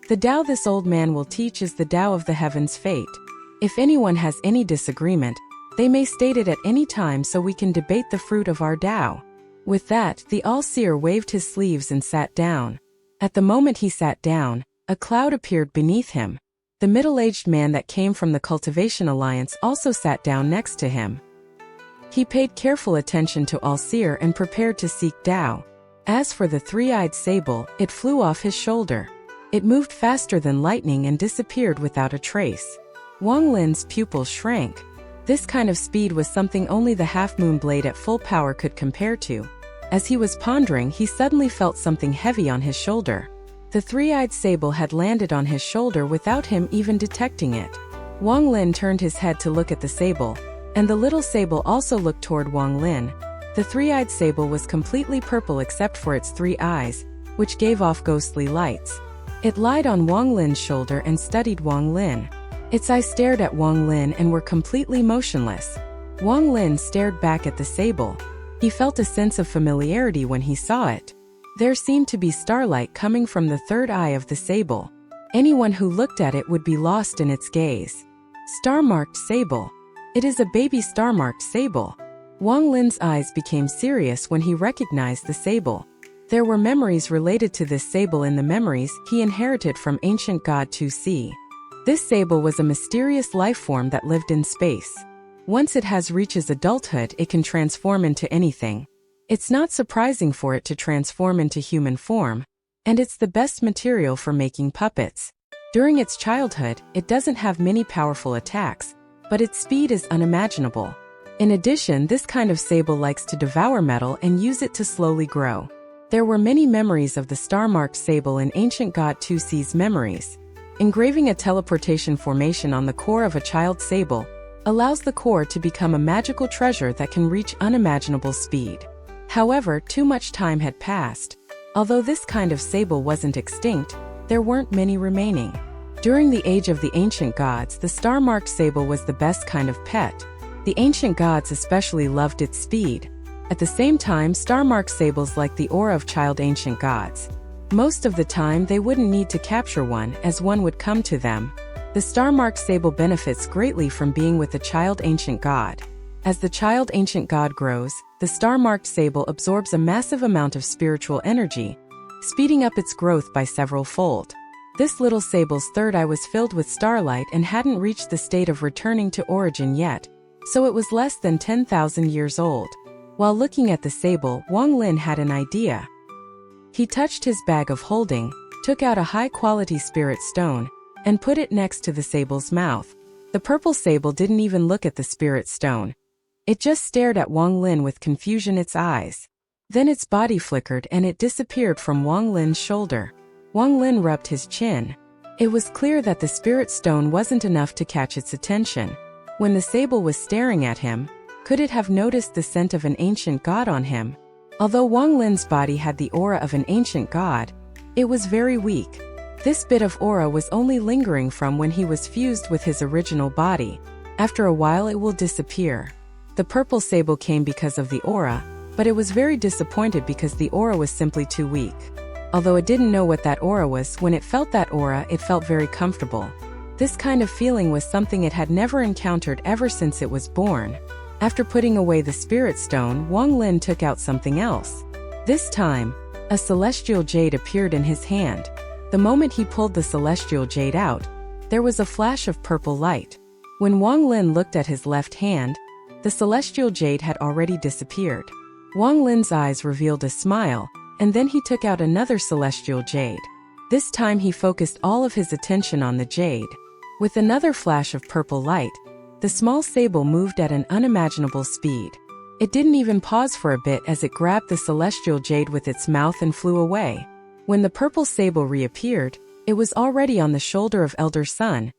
S1: "The Tao this old man will teach is the Tao of the heaven's fate. If anyone has any disagreement, they may state it at any time so we can debate the fruit of our Tao." With that, the Al-Seer waved his sleeves and sat down. At the moment he sat down, a cloud appeared beneath him. The middle-aged man that came from the Cultivation Alliance also sat down next to him. He paid careful attention to Al-Seer and prepared to seek Tao. As for the three-eyed sable, it flew off his shoulder. It moved faster than lightning and disappeared without a trace. Wang Lin's pupils shrank. This kind of speed was something only the half-moon blade at full power could compare to. As he was pondering, he suddenly felt something heavy on his shoulder. The three-eyed sable had landed on his shoulder without him even detecting it. Wang Lin turned his head to look at the sable, and the little sable also looked toward Wang Lin. The three-eyed sable was completely purple except for its three eyes, which gave off ghostly lights. It lied on Wang Lin's shoulder and studied Wang Lin. Its eyes stared at Wang Lin and were completely motionless. Wang Lin stared back at the sable. He felt a sense of familiarity when he saw it. There seemed to be starlight coming from the third eye of the sable. Anyone who looked at it would be lost in its gaze. Star-marked sable. It is a baby star-marked sable. Wang Lin's eyes became serious when he recognized the sable. There were memories related to this sable in the memories he inherited from ancient god Tu-Si. This sable was a mysterious life form that lived in space. Once it reaches adulthood, it can transform into anything. It's not surprising for it to transform into human form, and it's the best material for making puppets. During its childhood, it doesn't have many powerful attacks, but its speed is unimaginable. In addition, this kind of sable likes to devour metal and use it to slowly grow. There were many memories of the star-marked sable in ancient god Tu-Si's memories. Engraving a teleportation formation on the core of a child sable allows the core to become a magical treasure that can reach unimaginable speed. However, too much time had passed. Although this kind of sable wasn't extinct, there weren't many remaining. During the age of the ancient gods, the star-marked sable was the best kind of pet. The ancient gods especially loved its speed. At the same time, star-marked sables liked the aura of child ancient gods. Most of the time, they wouldn't need to capture one, as one would come to them. The star-marked sable benefits greatly from being with a child ancient god. As the child ancient god grows, the star-marked sable absorbs a massive amount of spiritual energy, speeding up its growth by several-fold. This little sable's third eye was filled with starlight and hadn't reached the state of returning to origin yet, so it was less than 10,000 years old. While looking at the sable, Wang Lin had an idea. He touched his bag of holding, took out a high-quality spirit stone, and put it next to the sable's mouth. The purple sable didn't even look at the spirit stone. It just stared at Wang Lin with confusion in its eyes. Then its body flickered and it disappeared from Wang Lin's shoulder. Wang Lin rubbed his chin. It was clear that the spirit stone wasn't enough to catch its attention. When the sable was staring at him, could it have noticed the scent of an ancient god on him? Although Wang Lin's body had the aura of an ancient god, it was very weak. This bit of aura was only lingering from when he was fused with his original body. After a while it will disappear. The purple sable came because of the aura, but it was very disappointed because the aura was simply too weak. Although it didn't know what that aura was, when it felt that aura, it felt very comfortable. This kind of feeling was something it had never encountered ever since it was born. After putting away the spirit stone, Wang Lin took out something else. This time, a celestial jade appeared in his hand. The moment he pulled the celestial jade out, there was a flash of purple light. When Wang Lin looked at his left hand, the celestial jade had already disappeared. Wang Lin's eyes revealed a smile, and then he took out another celestial jade. This time he focused all of his attention on the jade. With another flash of purple light, the small sable moved at an unimaginable speed. It didn't even pause for a bit as it grabbed the celestial jade with its mouth and flew away. When the purple sable reappeared, it was already on the shoulder of Elder Sun,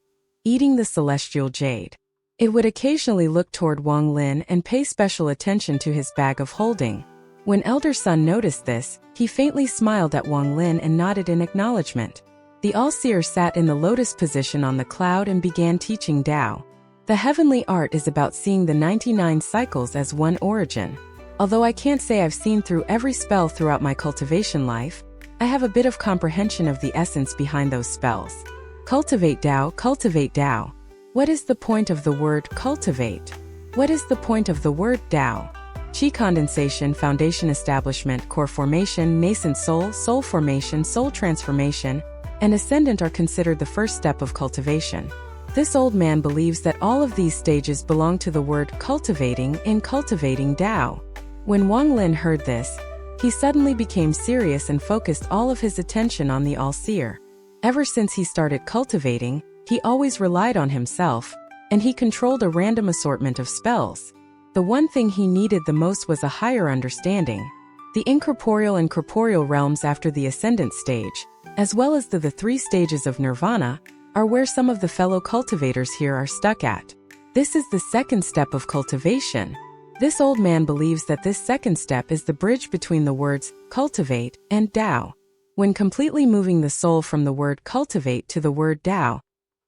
S1: eating the celestial jade. It would occasionally look toward Wang Lin and pay special attention to his bag of holding. When Elder Sun noticed this, he faintly smiled at Wang Lin and nodded in acknowledgement. The All-Seer sat in the lotus position on the cloud and began teaching Tao. The heavenly art is about seeing the 99 cycles as one origin. Although I can't say I've seen through every spell throughout my cultivation life, I have a bit of comprehension of the essence behind those spells. Cultivate Tao, cultivate Tao. What is the point of the word cultivate? What is the point of the word Tao? Qi condensation, foundation establishment, core formation, nascent soul, soul formation, soul transformation, and ascendant are considered the first step of cultivation. This old man believes that all of these stages belong to the word cultivating in cultivating Tao. When Wang Lin heard this, he suddenly became serious and focused all of his attention on the All-Seer. Ever since he started cultivating, he always relied on himself, and he controlled a random assortment of spells. The one thing he needed the most was a higher understanding. The incorporeal and corporeal realms after the ascendant stage, as well as the three stages of nirvana, are where some of the fellow cultivators here are stuck at. This is the second step of cultivation. This old man believes that this second step is the bridge between the words cultivate and Tao. When completely moving the soul from the word cultivate to the word Tao,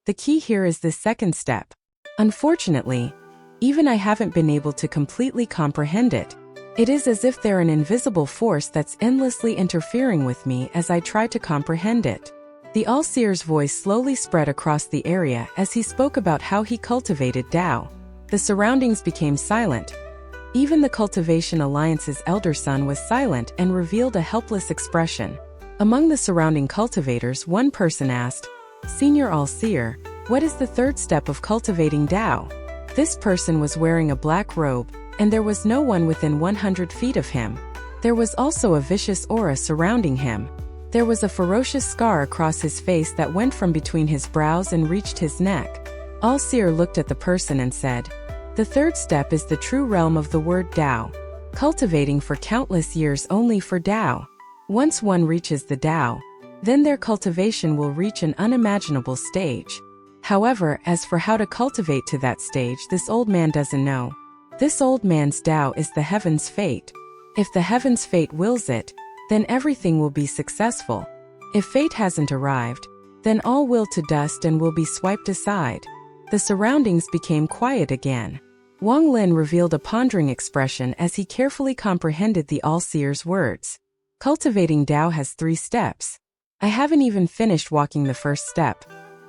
S1: the key here is this second step. Unfortunately, even I haven't been able to completely comprehend it. It is as if they're an invisible force that's endlessly interfering with me as I try to comprehend it. The All-Seer's voice slowly spread across the area as he spoke about how he cultivated Tao. The surroundings became silent. Even the Cultivation Alliance's Elder Sun was silent and revealed a helpless expression. Among the surrounding cultivators, one person asked, "Senior All-Seer, what is the third step of cultivating Tao?" This person was wearing a black robe, and there was no one within 100 feet of him. There was also a vicious aura surrounding him. There was a ferocious scar across his face that went from between his brows and reached his neck. All-Seer looked at the person and said, "The third step is the true realm of the word Tao, cultivating for countless years only for Tao. Once one reaches the Tao, then their cultivation will reach an unimaginable stage. However, as for how to cultivate to that stage, this old man doesn't know. This old man's Tao is the heaven's fate. If the heaven's fate wills it, then everything will be successful. If fate hasn't arrived, then all will to dust and will be swiped aside. The surroundings became quiet again. Wang Lin revealed a pondering expression as he carefully comprehended the all-seer's words. Cultivating Tao has 3 steps. I haven't even finished walking the first step.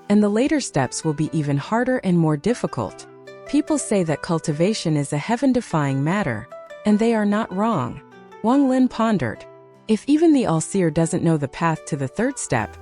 S1: And the later steps will be even harder and more difficult. People say that cultivation is a heaven-defying matter, and they are not wrong. Wang Lin pondered. If even the all-seer doesn't know the path to the 3rd step,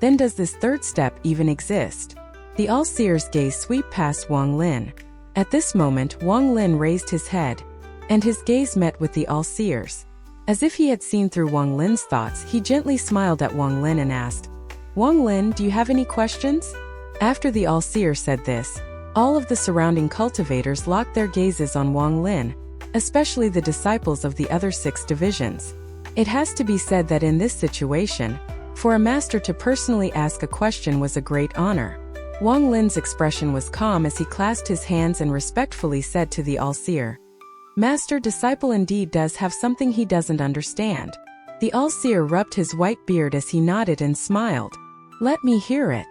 S1: then does this 3rd step even exist? The all-seer's gaze swept past Wang Lin. At this moment, Wang Lin raised his head, and his gaze met with the all-seer's. As if he had seen through Wang Lin's thoughts, he gently smiled at Wang Lin and asked, Wang Lin, do you have any questions? After the all-seer said this, all of the surrounding cultivators locked their gazes on Wang Lin, especially the disciples of the other 6 divisions. It has to be said that in this situation, for a master to personally ask a question was a great honor. Wang Lin's expression was calm as he clasped his hands and respectfully said to the all-seer, Master, disciple indeed does have something he doesn't understand. The all-seer rubbed his white beard as he nodded and smiled. Let me hear it.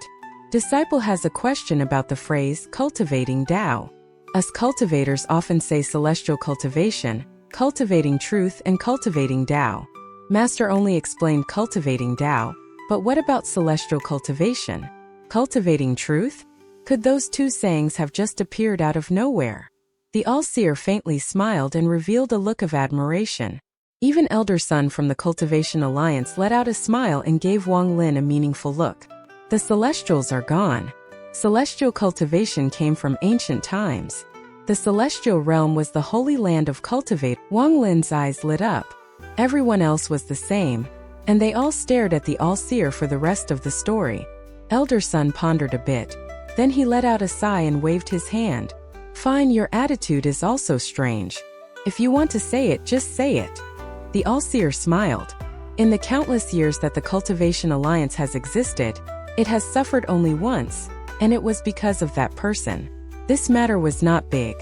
S1: Disciple has a question about the phrase, cultivating Tao. Us cultivators often say celestial cultivation, cultivating truth and cultivating Tao. Master only explained cultivating Tao, but what about celestial cultivation? Cultivating truth? Could those 2 sayings have just appeared out of nowhere? The all-seer faintly smiled and revealed a look of admiration. Even Elder Sun from the Cultivation Alliance let out a smile and gave Wang Lin a meaningful look. The celestials are gone. Celestial cultivation came from ancient times. The celestial realm was the holy land of cultivate. Wang Lin's eyes lit up. Everyone else was the same, and they all stared at the all-seer for the rest of the story. Elder Sun pondered a bit. Then he let out a sigh and waved his hand. Fine, your attitude is also strange. If you want to say it, just say it. The all-seer smiled. In the countless years that the Cultivation Alliance has existed, it has suffered only once, and it was because of that person. This matter was not big.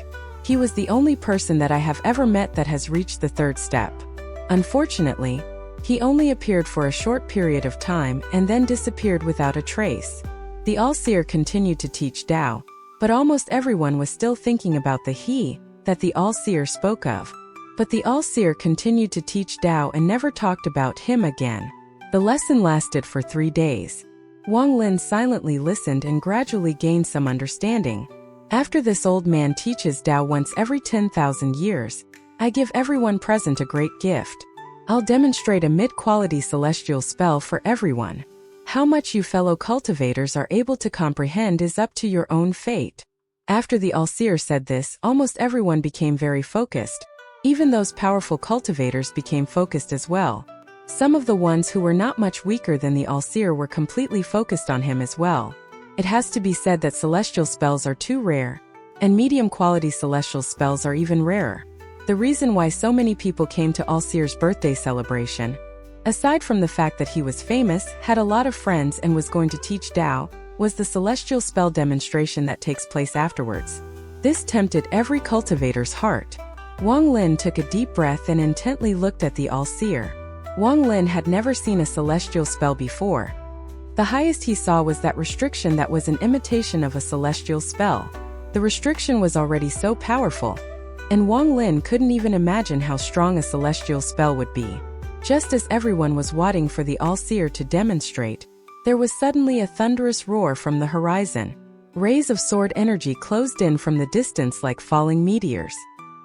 S1: He was the only person that I have ever met that has reached the 3rd step. Unfortunately, he only appeared for a short period of time and then disappeared without a trace. The all-seer continued to teach Tao, but almost everyone was still thinking about the he that the all-seer spoke of. But the all-seer continued to teach Tao and never talked about him again. The lesson lasted for 3 days. Wang Lin silently listened and gradually gained some understanding. After this old man teaches Tao once every 10,000 years, I give everyone present a great gift. I'll demonstrate a mid-quality celestial spell for everyone. How much you fellow cultivators are able to comprehend is up to your own fate. After the all-seer said this, almost everyone became very focused. Even those powerful cultivators became focused as well. Some of the ones who were not much weaker than the all-seer were completely focused on him as well. It has to be said that celestial spells are too rare, and medium-quality celestial spells are even rarer. The reason why so many people came to All-Seer's birthday celebration, aside from the fact that he was famous, had a lot of friends and was going to teach Tao, was the celestial spell demonstration that takes place afterwards. This tempted every cultivator's heart. Wang Lin took a deep breath and intently looked at the All-Seer. Wang Lin had never seen a celestial spell before. The highest he saw was that restriction that was an imitation of a celestial spell. The restriction was already so powerful, and Wang Lin couldn't even imagine how strong a celestial spell would be. Just as everyone was waiting for the All-Seer to demonstrate, there was suddenly a thunderous roar from the horizon. Rays of sword energy closed in from the distance like falling meteors.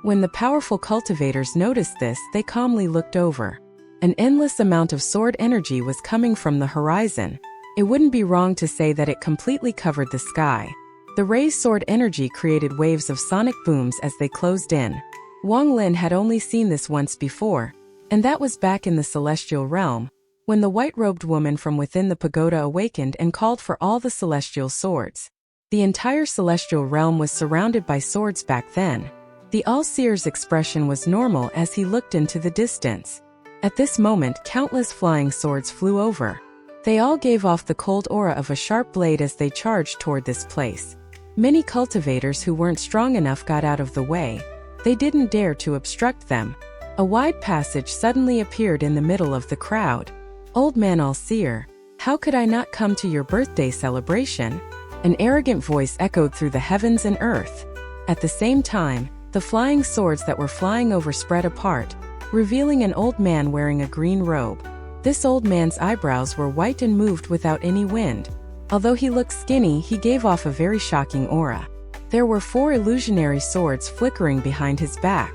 S1: When the powerful cultivators noticed this, they calmly looked over. An endless amount of sword energy was coming from the horizon. It wouldn't be wrong to say that it completely covered the sky. The rays' sword energy created waves of sonic booms as they closed in. Wang Lin had only seen this once before, and that was back in the celestial realm, when the white-robed woman from within the pagoda awakened and called for all the celestial swords. The entire celestial realm was surrounded by swords back then. The All-Seer's expression was normal as he looked into the distance. At this moment, countless flying swords flew over. They all gave off the cold aura of a sharp blade as they charged toward this place. Many cultivators who weren't strong enough got out of the way. They didn't dare to obstruct them. A wide passage suddenly appeared in the middle of the crowd. "Old man all-seer, how could I not come to your birthday celebration?" An arrogant voice echoed through the heavens and earth. At the same time, the flying swords that were flying over spread apart, revealing an old man wearing a green robe. This old man's eyebrows were white and moved without any wind. Although he looked skinny, he gave off a very shocking aura. There were 4 illusionary swords flickering behind his back.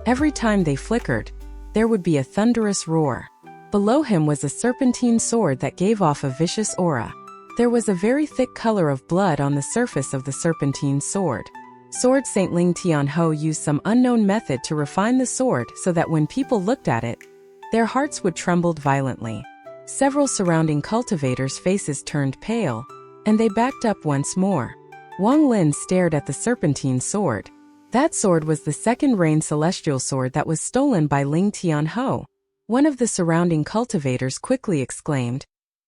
S1: Every time they flickered, there would be a thunderous roar. Below him was a serpentine sword that gave off a vicious aura. There was a very thick color of blood on the surface of the serpentine sword. Sword Saint Ling Tianhou used some unknown method to refine the sword so that when people looked at it, their hearts would tremble violently. Several surrounding cultivators' faces turned pale, and they backed up once more. Wang Lin stared at the serpentine sword. That sword was the second rain celestial sword that was stolen by Ling Tianhou. One of the surrounding cultivators quickly exclaimed,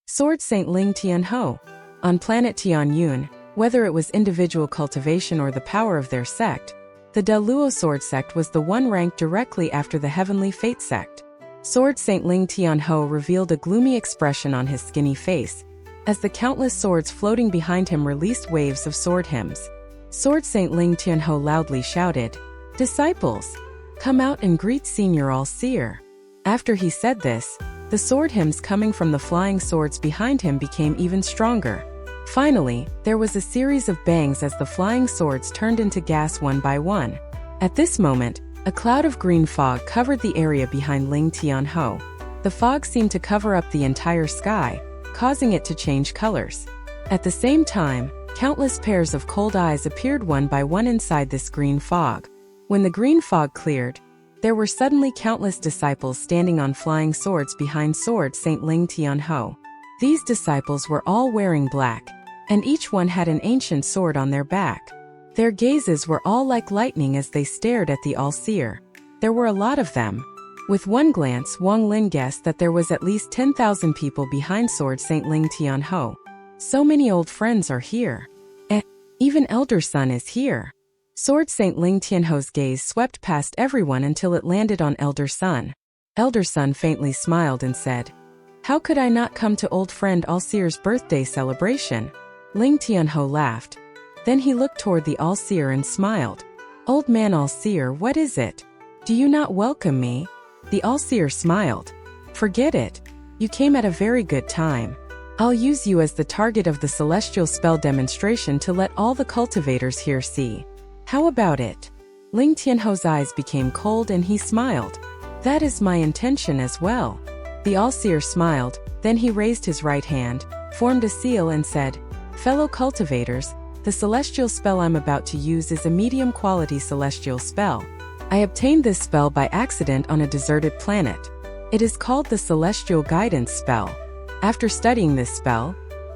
S1: "Sword Saint Ling Tianhou." On planet Tianyun, whether it was individual cultivation or the power of their sect, the Deluo sword sect was the one ranked directly after the Heavenly Fate sect. Sword Saint Ling Tianhou revealed a gloomy expression on his skinny face, as the countless swords floating behind him released waves of sword hymns. Sword Saint Ling Tianhou loudly shouted, "Disciples, come out and greet Senior All-Seer." After he said this, the sword hymns coming from the flying swords behind him became even stronger. Finally, there was a series of bangs as the flying swords turned into gas one by one. At this moment, a cloud of green fog covered the area behind Ling Tianhou. The fog seemed to cover up the entire sky, causing it to change colors. At the same time, countless pairs of cold eyes appeared one by one inside this green fog. When the green fog cleared, there were suddenly countless disciples standing on flying swords behind Sword Saint Ling Tianhou. These disciples were all wearing black, and each one had an ancient sword on their back. Their gazes were all like lightning as they stared at the All-Seer. There were a lot of them. With one glance, Wang Lin guessed that there was at least 10,000 people behind Sword Saint Ling Tianhou. So many old friends are here. Even Elder Sun is here. Sword Saint Ling Tianhou's gaze swept past everyone until it landed on Elder Sun. Elder Sun faintly smiled and said, "How could I not come to old friend All-Seer's birthday celebration?" Ling Tianhou laughed. Then he looked toward the All-Seer and smiled. "Old man All-Seer, what is it? Do you not welcome me?" The All-Seer smiled. "Forget it. You came at a very good time. I'll use you as the target of the celestial spell demonstration to let all the cultivators here see. How about it?" Ling Tianhou's eyes became cold and he smiled. "That is my intention as well." The All-Seer smiled, then he raised his right hand, formed a seal and said, "Fellow cultivators, the celestial spell I'm about to use is a medium-quality celestial spell. I obtained this spell by accident on a deserted planet. It is called the Celestial Guidance Spell. After studying this spell,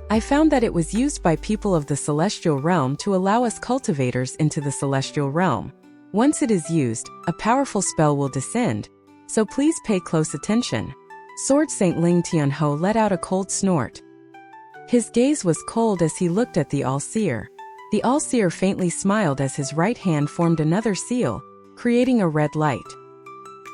S1: I found that it was used by people of the celestial realm to allow us cultivators into the celestial realm. Once it is used, a powerful spell will descend, so please pay close attention." Sword Saint Ling Tianhou let out a cold snort. His gaze was cold as he looked at the All-Seer. The All-Seer faintly smiled as his right hand formed another seal, creating a red light.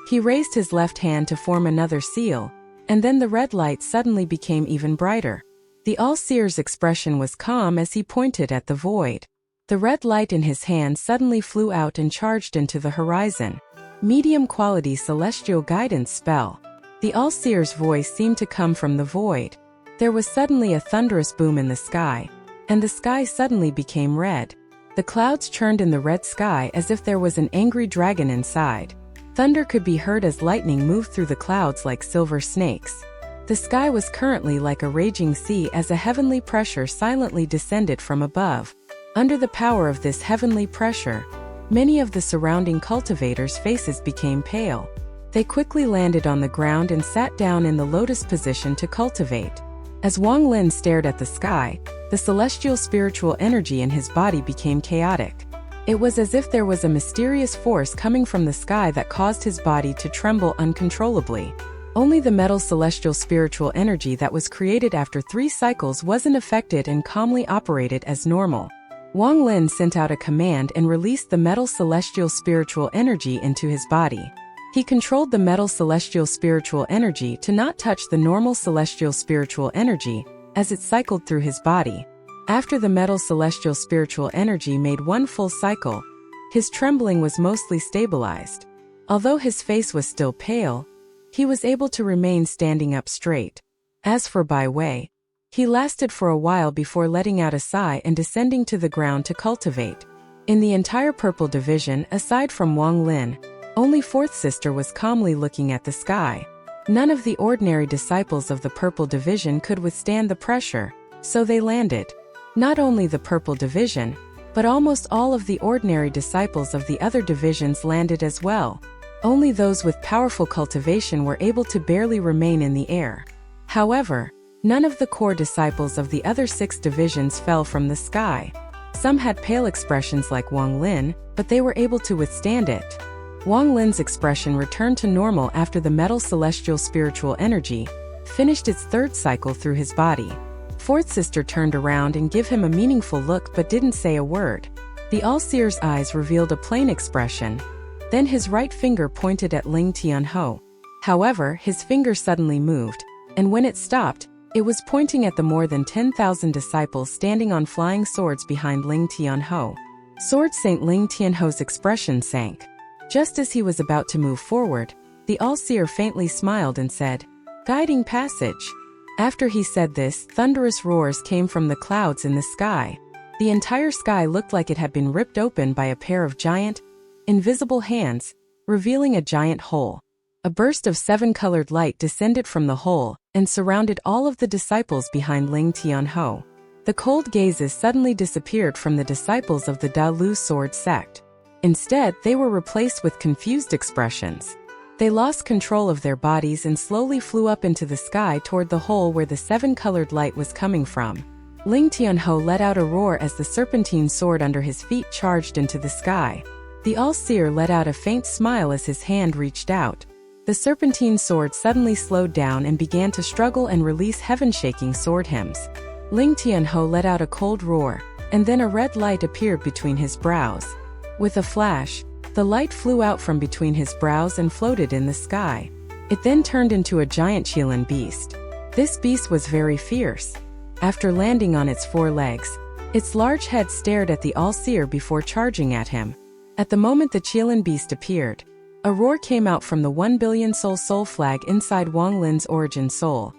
S1: He raised his left hand to form another seal, and then the red light suddenly became even brighter. The All-Seer's expression was calm as he pointed at the void. The red light in his hand suddenly flew out and charged into the horizon. Medium-quality celestial guidance spell. The All-Seer's voice seemed to come from the void. There was suddenly a thunderous boom in the sky, and the sky suddenly became red. The clouds churned in the red sky as if there was an angry dragon inside. Thunder could be heard as lightning moved through the clouds like silver snakes. The sky was currently like a raging sea as a heavenly pressure silently descended from above. Under the power of this heavenly pressure, many of the surrounding cultivators' faces became pale. They quickly landed on the ground and sat down in the lotus position to cultivate. As Wang Lin stared at the sky, the celestial spiritual energy in his body became chaotic. It was as if there was a mysterious force coming from the sky that caused his body to tremble uncontrollably. Only the metal celestial spiritual energy that was created after 3 cycles wasn't affected and calmly operated as normal. Wang Lin sent out a command and released the metal celestial spiritual energy into his body. He controlled the metal celestial spiritual energy to not touch the normal celestial spiritual energy as it cycled through his body. After the metal celestial spiritual energy made one full cycle, his trembling was mostly stabilized. Although his face was still pale, he was able to remain standing up straight. As for Bai Wei, he lasted for a while before letting out a sigh and descending to the ground to cultivate. In the entire purple division, aside from Wang Lin, only fourth sister was calmly looking at the sky. None of the ordinary disciples of the purple division could withstand the pressure, so they landed. Not only the purple division, but almost all of the ordinary disciples of the other divisions landed as well. Only those with powerful cultivation were able to barely remain in the air. However, none of the core disciples of the other 6 divisions fell from the sky. Some had pale expressions like Wang Lin, but they were able to withstand it. Wang Lin's expression returned to normal after the metal celestial spiritual energy finished its 3rd cycle through his body. Fourth sister turned around and gave him a meaningful look but didn't say a word. The All-Seer's eyes revealed a plain expression. Then his right finger pointed at Ling Tianhou. However, his finger suddenly moved, and when it stopped, it was pointing at the more than 10,000 disciples standing on flying swords behind Ling Tianhou. Sword Saint Ling Tianhou's expression sank. Just as he was about to move forward, the All-Seer faintly smiled and said, "Guiding passage." After he said this, thunderous roars came from the clouds in the sky. The entire sky looked like it had been ripped open by a pair of giant, invisible hands, revealing a giant hole. A burst of 7-colored light descended from the hole and surrounded all of the disciples behind Ling Tianhou. The cold gazes suddenly disappeared from the disciples of the Dalu sword sect. Instead, they were replaced with confused expressions. They lost control of their bodies and slowly flew up into the sky toward the hole where the 7-colored light was coming from. Ling Tianhou let out a roar as the serpentine sword under his feet charged into the sky. The All-Seer let out a faint smile as his hand reached out. The serpentine sword suddenly slowed down and began to struggle and release heaven-shaking sword hymns. Ling Tianhou let out a cold roar, and then a red light appeared between his brows. With a flash, the light flew out from between his brows and floated in the sky. It then turned into a giant XIAN beast. This beast was very fierce. After landing on its 4 legs, its large head stared at the All-Seer before charging at him. At the moment the XIAN beast appeared, a roar came out from the 1 billion soul flag inside Wang Lin's origin soul.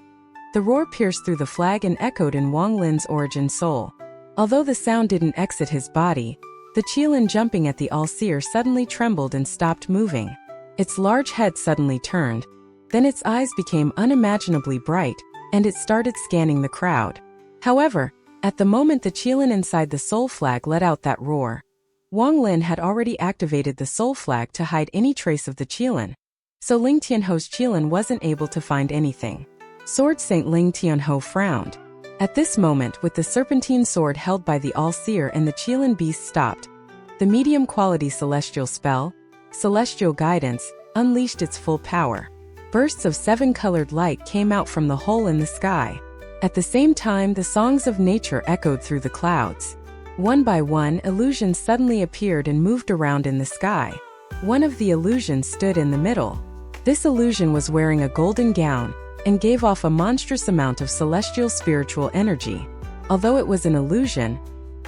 S1: The roar pierced through the flag and echoed in Wang Lin's origin soul. Although the sound didn't exit his body, the XIAN jumping at the All-Seer suddenly trembled and stopped moving. Its large head suddenly turned. Then its eyes became unimaginably bright, and it started scanning the crowd. However, at the moment the XIAN inside the soul flag let out that roar, Wang Lin had already activated the soul flag to hide any trace of the XIAN, so Ling Tianhou's XIAN wasn't able to find anything. Sword Saint Ling Tianhou frowned. At this moment, with the serpentine sword held by the All-Seer and the XIAN beast stopped, the medium-quality celestial spell, Celestial Guidance, unleashed its full power. Bursts of 7-colored light came out from the hole in the sky. At the same time, the songs of nature echoed through the clouds. One by one, illusions suddenly appeared and moved around in the sky. One of the illusions stood in the middle. This illusion was wearing a golden gown and gave off a monstrous amount of celestial spiritual energy. Although it was an illusion,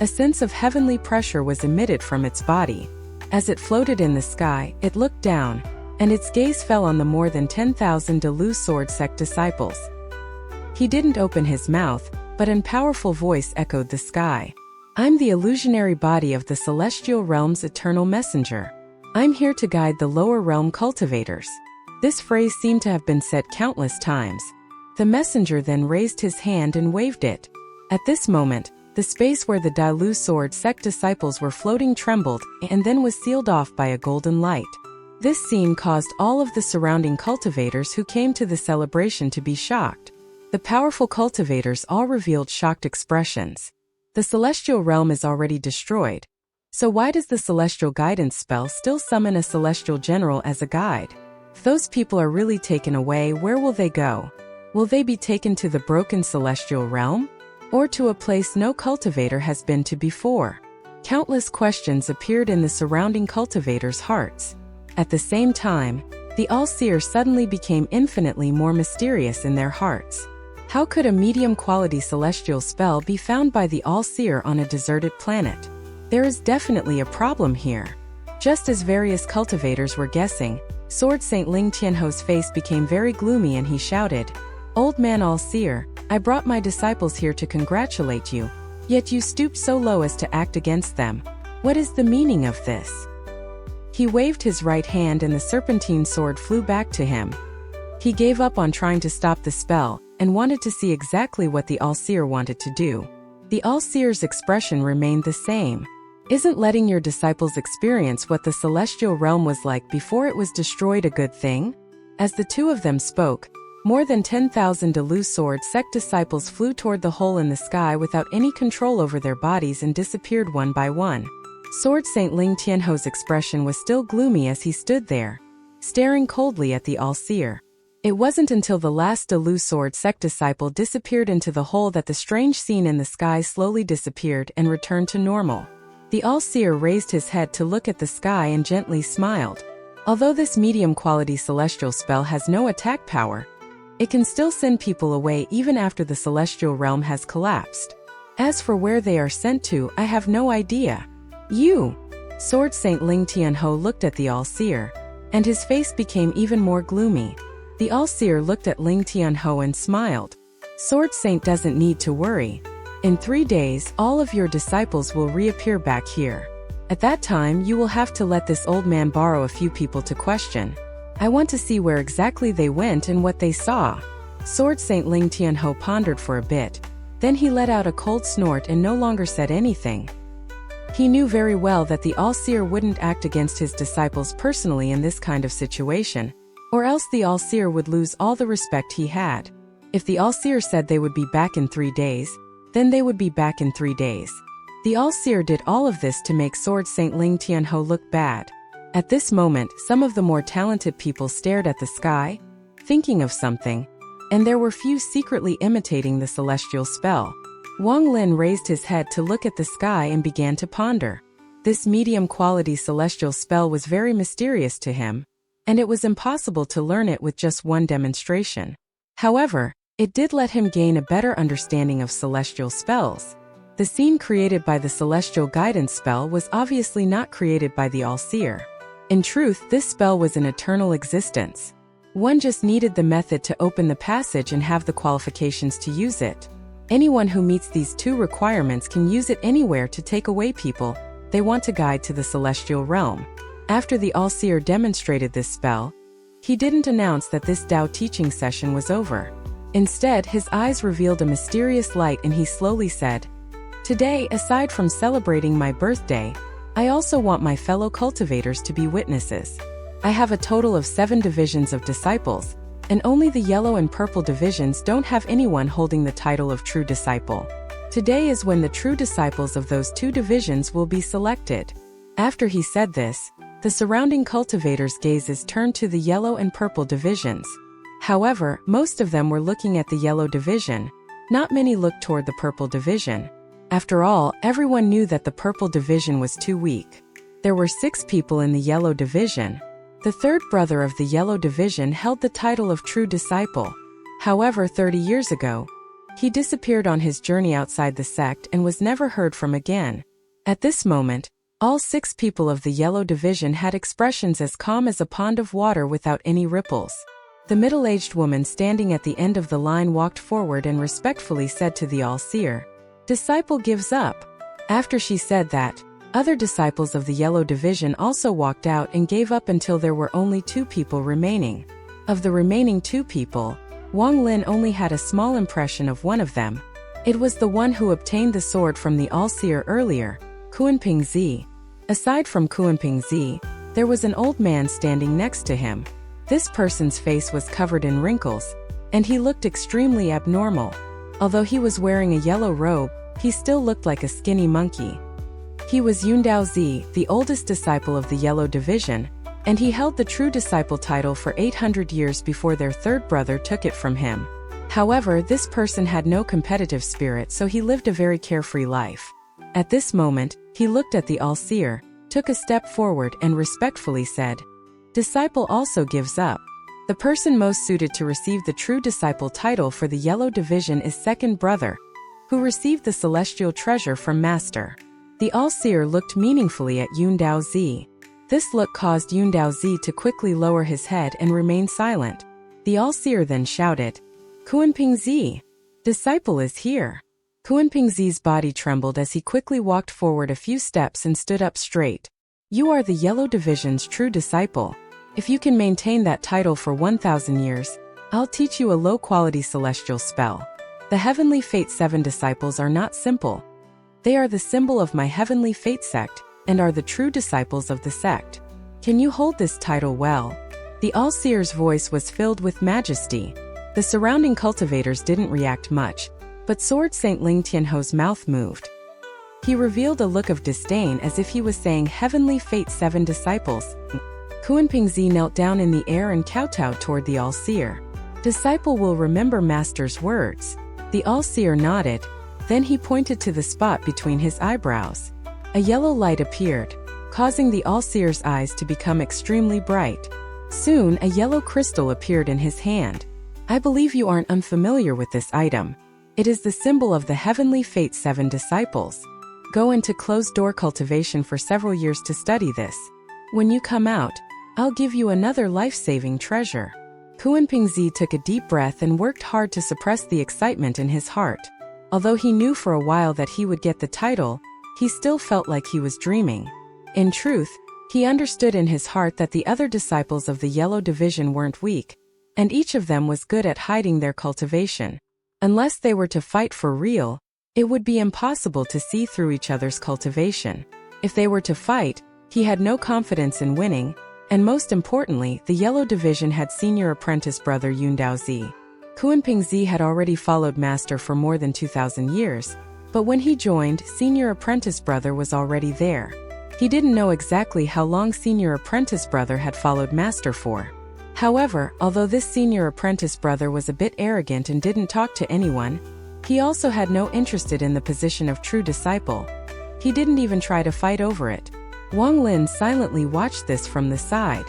S1: a sense of heavenly pressure was emitted from its body. As it floated in the sky, it looked down, and its gaze fell on the more than 10,000 Dalu sword sect disciples. He didn't open his mouth, but a powerful voice echoed the sky. "I'm the illusionary body of the celestial realm's eternal messenger. I'm here to guide the lower realm cultivators." This phrase seemed to have been said countless times. The messenger then raised his hand and waved it. At this moment, the space where the Dalu sword sect disciples were floating trembled and then was sealed off by a golden light. This scene caused all of the surrounding cultivators who came to the celebration to be shocked. The powerful cultivators all revealed shocked expressions. The celestial realm is already destroyed. So why does the celestial guidance spell still summon a celestial general as a guide? If those people are really taken away, where will they go? Will they be taken to the broken celestial realm? Or to a place no cultivator has been to before? Countless questions appeared in the surrounding cultivators' hearts. At the same time, The all-seer suddenly became infinitely more mysterious in their hearts. How could a medium-quality celestial spell be found by the all-seer on a deserted planet? There is definitely a problem here. Just as various cultivators were guessing, Sword Saint Ling Tianho's face became very gloomy and he shouted, "Old man all-seer, I brought my disciples here to congratulate you, yet you stooped so low as to act against them. What is the meaning of this?" He waved his right hand and the serpentine sword flew back to him. He gave up on trying to stop the spell, and wanted to see exactly what the all-seer wanted to do. The all-seer's expression remained the same. Isn't letting your disciples experience what the celestial realm was like before it was destroyed a good thing? As the two of them spoke, more than 10,000 Delu Sword sect disciples flew toward the hole in the sky without any control over their bodies and disappeared one by one. Sword Saint Ling Tianho's expression was still gloomy as he stood there, staring coldly at the all-seer. It wasn't until the last Delu Sword sect disciple disappeared into the hole that the strange scene in the sky slowly disappeared and returned to normal. The all-seer raised his head to look at the sky and gently smiled. Although this medium-quality celestial spell has no attack power, it can still send people away even after the celestial realm has collapsed. As for where they are sent to, I have no idea. You! Sword Saint Ling Tianho looked at the all-seer, and his face became even more gloomy. The all-seer looked at Ling Tianho and smiled. Sword Saint doesn't need to worry. In 3 days, all of your disciples will reappear back here. At that time, you will have to let this old man borrow a few people to question. I want to see where exactly they went and what they saw. Sword Saint Ling Tianho pondered for a bit. Then he let out a cold snort and no longer said anything. He knew very well that the all-seer wouldn't act against his disciples personally in this kind of situation, or else the all-seer would lose all the respect he had. If the all-seer said they would be back in 3 days, then they would be back in 3 days. The all-seer did all of this to make Sword Saint Ling Tianho look bad. At this moment, some of the more talented people stared at the sky, thinking of something, and there were few secretly imitating the celestial spell. Wang Lin raised his head to look at the sky and began to ponder. This medium-quality celestial spell was very mysterious to him, and it was impossible to learn it with just one demonstration. However, it did let him gain a better understanding of celestial spells. The scene created by the celestial guidance spell was obviously not created by the all-seer. In truth, this spell was an eternal existence. One just needed the method to open the passage and have the qualifications to use it. Anyone who meets these 2 requirements can use it anywhere to take away people they want to guide to the celestial realm. After the all-seer demonstrated this spell, he didn't announce that this Tao teaching session was over. Instead, his eyes revealed a mysterious light and he slowly said, "Today, aside from celebrating my birthday, I also want my fellow cultivators to be witnesses. I have a total of 7 divisions of disciples, and only the yellow and purple divisions don't have anyone holding the title of true disciple. Today is when the true disciples of those 2 divisions will be selected." After he said this, the surrounding cultivators' gazes turned to the yellow and purple divisions. However, most of them were looking at the yellow division. Not many looked toward the purple division. After all, everyone knew that the purple division was too weak. There were 6 people in the yellow division. The third brother of the yellow division held the title of true disciple. However, 30 years ago, he disappeared on his journey outside the sect and was never heard from again. At this moment, all 6 people of the yellow division had expressions as calm as a pond of water without any ripples. The middle-aged woman standing at the end of the line walked forward and respectfully said to the all-seer, "Disciple gives up." After she said that, other disciples of the yellow division also walked out and gave up until there were only 2 people remaining. Of the remaining 2 people, Wang Lin only had a small impression of one of them. It was the one who obtained the sword from the all-seer earlier, Kuanping Zi. Aside from Kuanping Zi, there was an old man standing next to him. This person's face was covered in wrinkles, and he looked extremely abnormal. Although he was wearing a yellow robe, he still looked like a skinny monkey. He was Yundao Zi, the oldest disciple of the yellow division, and he held the true disciple title for 800 years before their third brother took it from him. However, this person had no competitive spirit, so he lived a very carefree life. At this moment, he looked at the all-seer, took a step forward and respectfully said, Disciple also gives up. The person most suited to receive the true disciple title for the yellow division is second brother, who received the celestial treasure from Master. The all-seer looked meaningfully at Yun Daozi. This look caused Yun Daozi to quickly lower his head and remain silent. The all-seer then shouted, Kuanpingzi, disciple is here. Kuanpingzi's body trembled as he quickly walked forward a few steps and stood up straight. You are the yellow division's true disciple. If you can maintain that title for 1,000 years, I'll teach you a low-quality celestial spell. The Heavenly Fate 7 disciples are not simple. They are the symbol of my Heavenly Fate sect, and are the true disciples of the sect. Can you hold this title well? The all-seer's voice was filled with majesty. The surrounding cultivators didn't react much, but Sword Saint Ling Tianho's mouth moved. He revealed a look of disdain as if he was saying Heavenly Fate 7 disciples. Kuanpingzi knelt down in the air and kowtowed toward the all-seer. Disciple will remember Master's words. The all-seer nodded, then he pointed to the spot between his eyebrows. A yellow light appeared, causing the all-seer's eyes to become extremely bright. Soon, a yellow crystal appeared in his hand. I believe you aren't unfamiliar with this item. It is the symbol of the Heavenly Fate 7 disciples. Go into closed-door cultivation for several years to study this. When you come out, I'll give you another life-saving treasure. Kuanpingzi took a deep breath and worked hard to suppress the excitement in his heart. Although he knew for a while that he would get the title, he still felt like he was dreaming. In truth, he understood in his heart that the other disciples of the yellow division weren't weak, and each of them was good at hiding their cultivation. Unless they were to fight for real, it would be impossible to see through each other's cultivation. If they were to fight, he had no confidence in winning, and most importantly, the yellow division had senior apprentice brother Yun Daozi. Kuanpingzi had already followed Master for more than 2,000 years, but when he joined, senior apprentice brother was already there. He didn't know exactly how long senior apprentice brother had followed Master for. However, although this senior apprentice brother was a bit arrogant and didn't talk to anyone, he also had no interest in the position of true disciple. He didn't even try to fight over it. Wang Lin silently watched this from the side.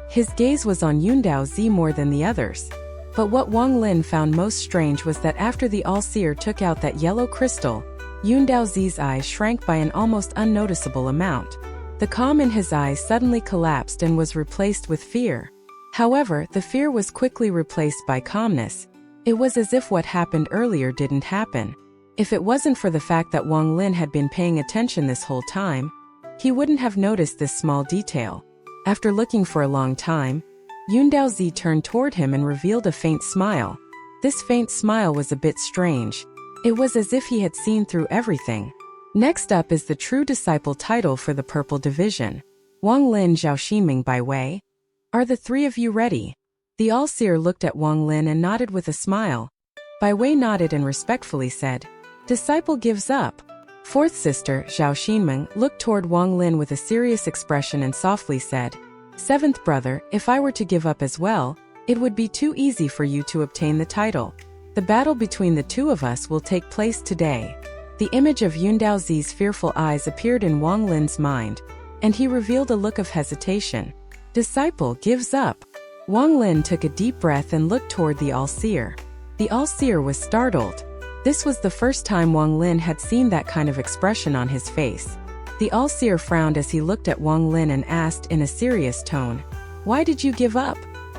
S1: His gaze was on Yun Daozi more than the others. But what Wang Lin found most strange was that after the all-seer took out that yellow crystal, Yun Daozi's eyes shrank by an almost unnoticeable amount. The calm in his eyes suddenly collapsed and was replaced with fear. However, the fear was quickly replaced by calmness. It was as if what happened earlier didn't happen. If it wasn't for the fact that Wang Lin had been paying attention this whole time, he wouldn't have noticed this small detail. After looking for a long time, Yun Daozi turned toward him and revealed a faint smile. This faint smile was a bit strange. It was as if he had seen through everything. Next up is the True Disciple title for the Purple Division. Wang Lin, Zhao Xinming, Bai Wei. Are the three of you ready? The all-seer looked at Wang Lin and nodded with a smile. Bai Wei nodded and respectfully said, Disciple gives up. Fourth sister, Zhao Xinming, looked toward Wang Lin with a serious expression and softly said, Seventh brother, if I were to give up as well, it would be too easy for you to obtain the title. The battle between the two of us will take place today. The image of Yun Daozi's fearful eyes appeared in Wang Lin's mind, and he revealed a look of hesitation. Disciple gives up. Wang Lin took a deep breath and looked toward the all-seer. The all-seer was startled. This was the first time Wang Lin had seen that kind of expression on his face. The all-seer frowned as he looked at Wang Lin and asked in a serious tone, Why did you give up?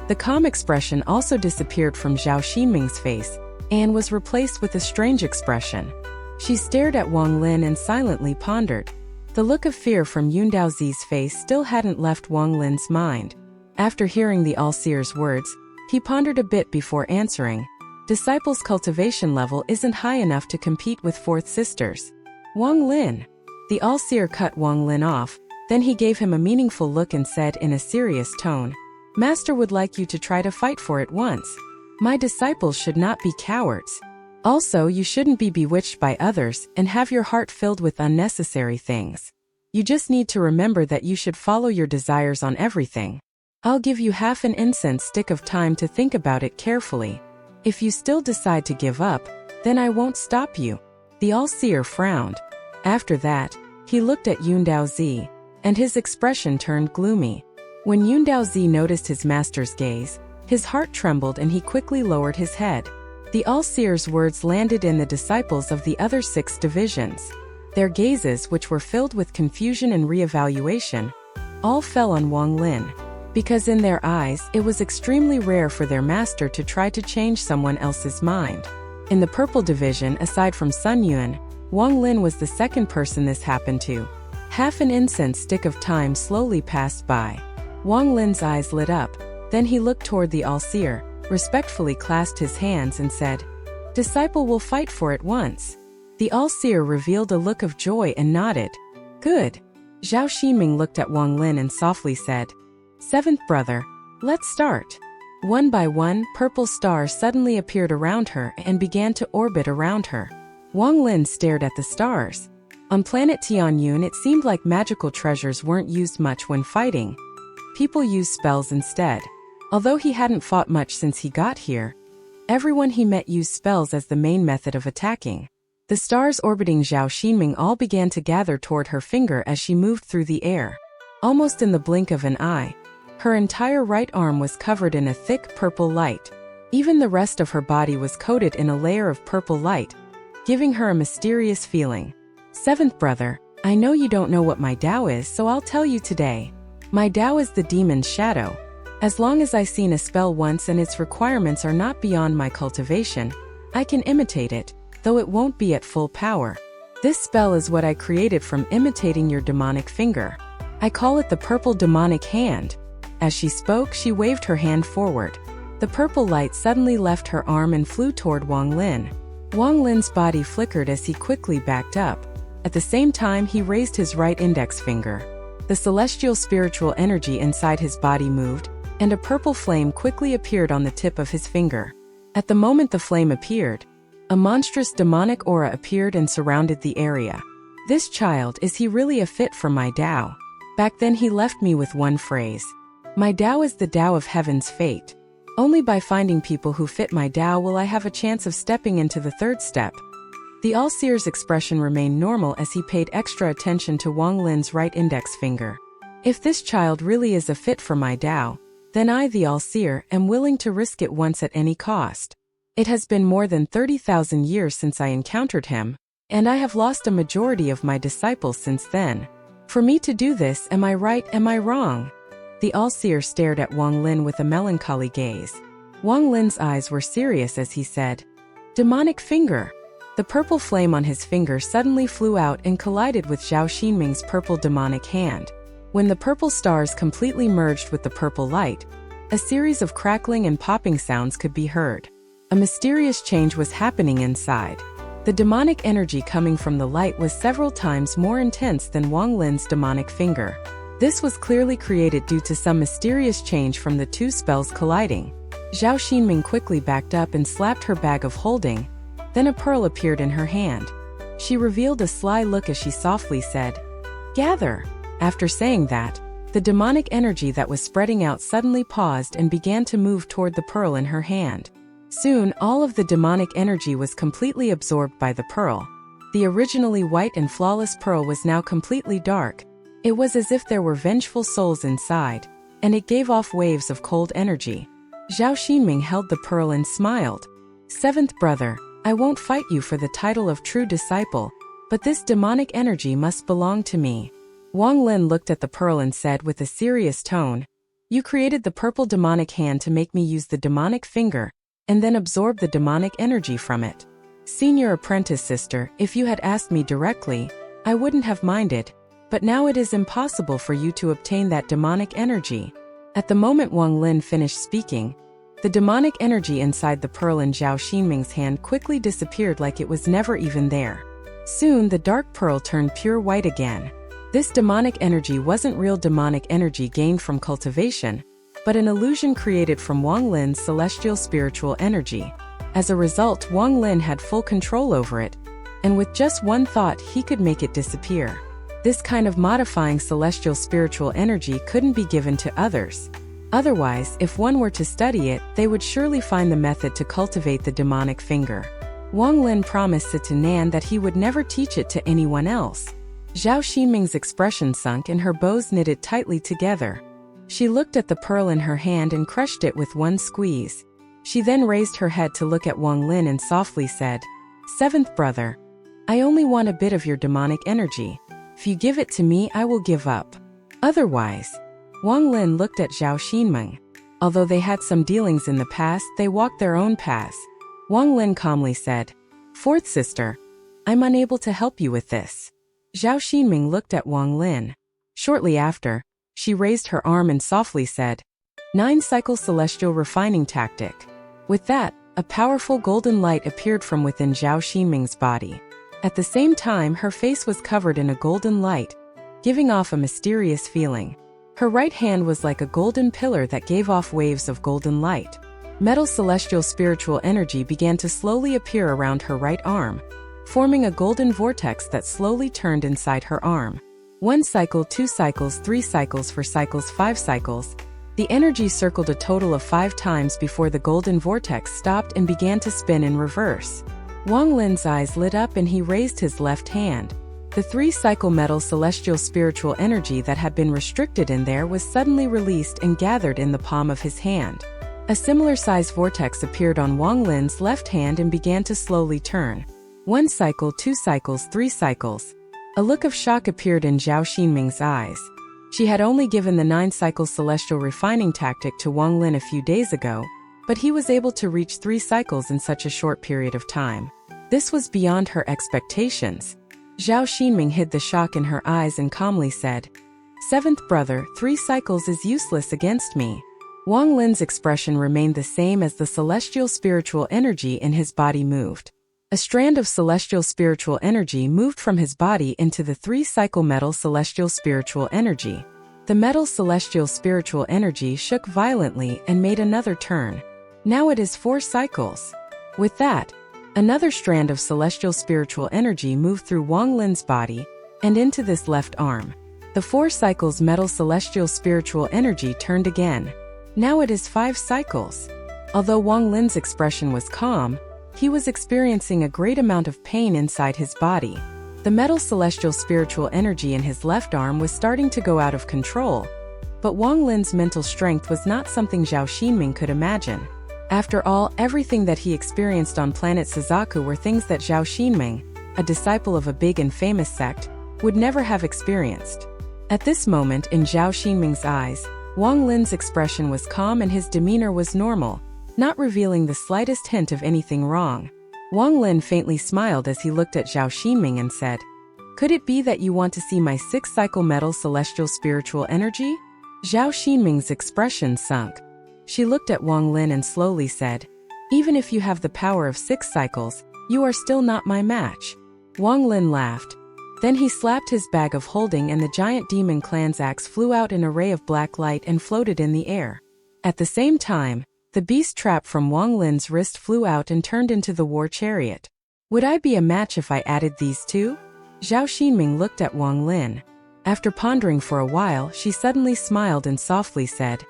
S1: The calm expression also disappeared from Zhao Xinming's face, and was replaced with a strange expression. She stared at Wang Lin and silently pondered. The look of fear from Yun Daozi's face still hadn't left Wang Lin's mind. After hearing the all-seer's words, he pondered a bit before answering. Disciple's cultivation level isn't high enough to compete with fourth sisters. Wang Lin. The all-seer cut Wang Lin off, then he gave him a meaningful look and said in a serious tone, Master would like you to try to fight for it once. My disciples should not be cowards. Also, you shouldn't be bewitched by others and have your heart filled with unnecessary things. You just need to remember that you should follow your desires on everything. I'll give you half an incense stick of time to think about it carefully. If you still decide to give up, then I won't stop you. The all-seer frowned. After that, he looked at Yun Daozi, and his expression turned gloomy. When Yundaozi noticed his master's gaze, his heart trembled and he quickly lowered his head. The all-seer's words landed in the disciples of the other 6 divisions. Their gazes, which were filled with confusion and re-evaluation, all fell on Wang Lin. Because in their eyes, it was extremely rare for their master to try to change someone else's mind. In the purple division, aside from Sun Yuan, Wang Lin was the second person this happened to. Half an incense stick of time slowly passed by. Wang Lin's eyes lit up, then he looked toward the all-seer, respectfully clasped his hands and said, "Disciple will fight for it once." The all-seer revealed a look of joy and nodded. "Good." Zhao Xinming looked at Wang Lin and softly said, "Seventh brother, let's start." One by one, purple stars suddenly appeared around her and began to orbit around her. Wang Lin stared at the stars. On planet Tianyun, it seemed like magical treasures weren't used much when fighting. People used spells instead. Although he hadn't fought much since he got here, everyone he met used spells as the main method of attacking. The stars orbiting Zhao Xinming all began to gather toward her finger as she moved through the air. Almost in the blink of an eye, her entire right arm was covered in a thick purple light. Even the rest of her body was coated in a layer of purple light, giving her a mysterious feeling. "Seventh brother, I know you don't know what my Tao is, so I'll tell you today. My Tao is the demon's shadow. As long as I've seen a spell once and its requirements are not beyond my cultivation, I can imitate it, though it won't be at full power. This spell is what I created from imitating your demonic finger. I call it the purple demonic hand." As she spoke, she waved her hand forward. The purple light suddenly left her arm and flew toward Wang Lin. Wang Lin's body flickered as he quickly backed up. At the same time, he raised his right index finger. The celestial spiritual energy inside his body moved, and a purple flame quickly appeared on the tip of his finger. At the moment the flame appeared, a monstrous demonic aura appeared and surrounded the area. "This child, is he really a fit for my Tao? Back then he left me with one phrase. My Tao is the Tao of heaven's fate. Only by finding people who fit my Tao will I have a chance of stepping into the third step." The all-seer's expression remained normal as he paid extra attention to Wang Lin's right index finger. "If this child really is a fit for my Tao, then I, the all-seer, am willing to risk it once at any cost. It has been more than 30,000 years since I encountered him, and I have lost a majority of my disciples since then. For me to do this, am I right, am I wrong?" The all-seer stared at Wang Lin with a melancholy gaze. Wang Lin's eyes were serious as he said, "Demonic finger." The purple flame on his finger suddenly flew out and collided with Zhao Xinming's purple demonic hand. When the purple stars completely merged with the purple light, a series of crackling and popping sounds could be heard. A mysterious change was happening inside. The demonic energy coming from the light was several times more intense than Wang Lin's demonic finger. This was clearly created due to some mysterious change from the two spells colliding. Zhao Xinming quickly backed up and slapped her bag of holding. Then a pearl appeared in her hand. She revealed a sly look as she softly said, "Gather." After saying that, the demonic energy that was spreading out suddenly paused and began to move toward the pearl in her hand. Soon, all of the demonic energy was completely absorbed by the pearl. The originally white and flawless pearl was now completely dark. It was as if there were vengeful souls inside, and it gave off waves of cold energy. Zhao Xinming held the pearl and smiled. "Seventh brother, I won't fight you for the title of true disciple, but this demonic energy must belong to me." Wang Lin looked at the pearl and said with a serious tone, "You created the purple demonic hand to make me use the demonic finger, and then absorb the demonic energy from it. Senior apprentice sister, if you had asked me directly, I wouldn't have minded, but now it is impossible for you to obtain that demonic energy." At the moment Wang Lin finished speaking, the demonic energy inside the pearl in Zhao Xinming's hand quickly disappeared like it was never even there. Soon the dark pearl turned pure white again. This demonic energy wasn't real demonic energy gained from cultivation, but an illusion created from Wang Lin's celestial spiritual energy. As a result, Wang Lin had full control over it, and with just one thought he could make it disappear. This kind of modifying celestial spiritual energy couldn't be given to others. Otherwise, if one were to study it, they would surely find the method to cultivate the demonic finger. Wang Lin promised to Nan that he would never teach it to anyone else. Zhao Xinming's expression sunk and her bows knitted tightly together. She looked at the pearl in her hand and crushed it with one squeeze. She then raised her head to look at Wang Lin and softly said, "Seventh brother, I only want a bit of your demonic energy. If you give it to me, I will give up. Otherwise." Wang Lin looked at Zhao Xinmeng. Although they had some dealings in the past, they walked their own paths. Wang Lin calmly said, "Fourth sister, I'm unable to help you with this." Zhao Xinmeng looked at Wang Lin. Shortly after, she raised her arm and softly said, "9-cycle celestial refining tactic." With that, a powerful golden light appeared from within Zhao Xinmeng's body. At the same time, her face was covered in a golden light, giving off a mysterious feeling. Her right hand was like a golden pillar that gave off waves of golden light. Metal celestial spiritual energy began to slowly appear around her right arm, forming a golden vortex that slowly turned inside her arm. 1 cycle, 2 cycles, 3 cycles, 4 cycles, 5 cycles. The energy circled a total of 5 times before the golden vortex stopped and began to spin in reverse. Wang Lin's eyes lit up and he raised his left hand. The 3-cycle metal celestial spiritual energy that had been restricted in there was suddenly released and gathered in the palm of his hand. A similar size vortex appeared on Wang Lin's left hand and began to slowly turn. 1 cycle, 2 cycles, 3 cycles. A look of shock appeared in Zhao Xinmeng's eyes. She had only given the 9-cycle celestial refining tactic to Wang Lin a few days ago, but he was able to reach 3 cycles in such a short period of time. This was beyond her expectations. Zhao Xinmeng hid the shock in her eyes and calmly said, "Seventh brother, 3 cycles is useless against me." Wang Lin's expression remained the same as the celestial spiritual energy in his body moved. A strand of celestial spiritual energy moved from his body into the 3-cycle metal celestial spiritual energy. The metal celestial spiritual energy shook violently and made another turn. Now it is 4 cycles. With that, another strand of celestial spiritual energy moved through Wang Lin's body and into this left arm. The 4 cycles metal celestial spiritual energy turned again. Now it is 5 cycles. Although Wang Lin's expression was calm, he was experiencing a great amount of pain inside his body. The metal celestial spiritual energy in his left arm was starting to go out of control. But Wang Lin's mental strength was not something Zhao Xinmeng could imagine. After all, everything that he experienced on planet Suzaku were things that Zhao Xinmeng, a disciple of a big and famous sect, would never have experienced. At this moment in Zhao Xinmeng's eyes, Wang Lin's expression was calm and his demeanor was normal, not revealing the slightest hint of anything wrong. Wang Lin faintly smiled as he looked at Zhao Xinmeng and said, "Could it be that you want to see my 6-cycle metal celestial spiritual energy?" Zhao Xinmeng's expression sunk. She looked at Wang Lin and slowly said, "Even if you have the power of 6 cycles, you are still not my match." Wang Lin laughed. Then he slapped his bag of holding and the giant demon clan's axe flew out in a ray of black light and floated in the air. At the same time, the beast trap from Wang Lin's wrist flew out and turned into the war chariot. Would I be a match if I added these two? Zhao Xinmeng looked at Wang Lin. After pondering for a while, she suddenly smiled and softly said,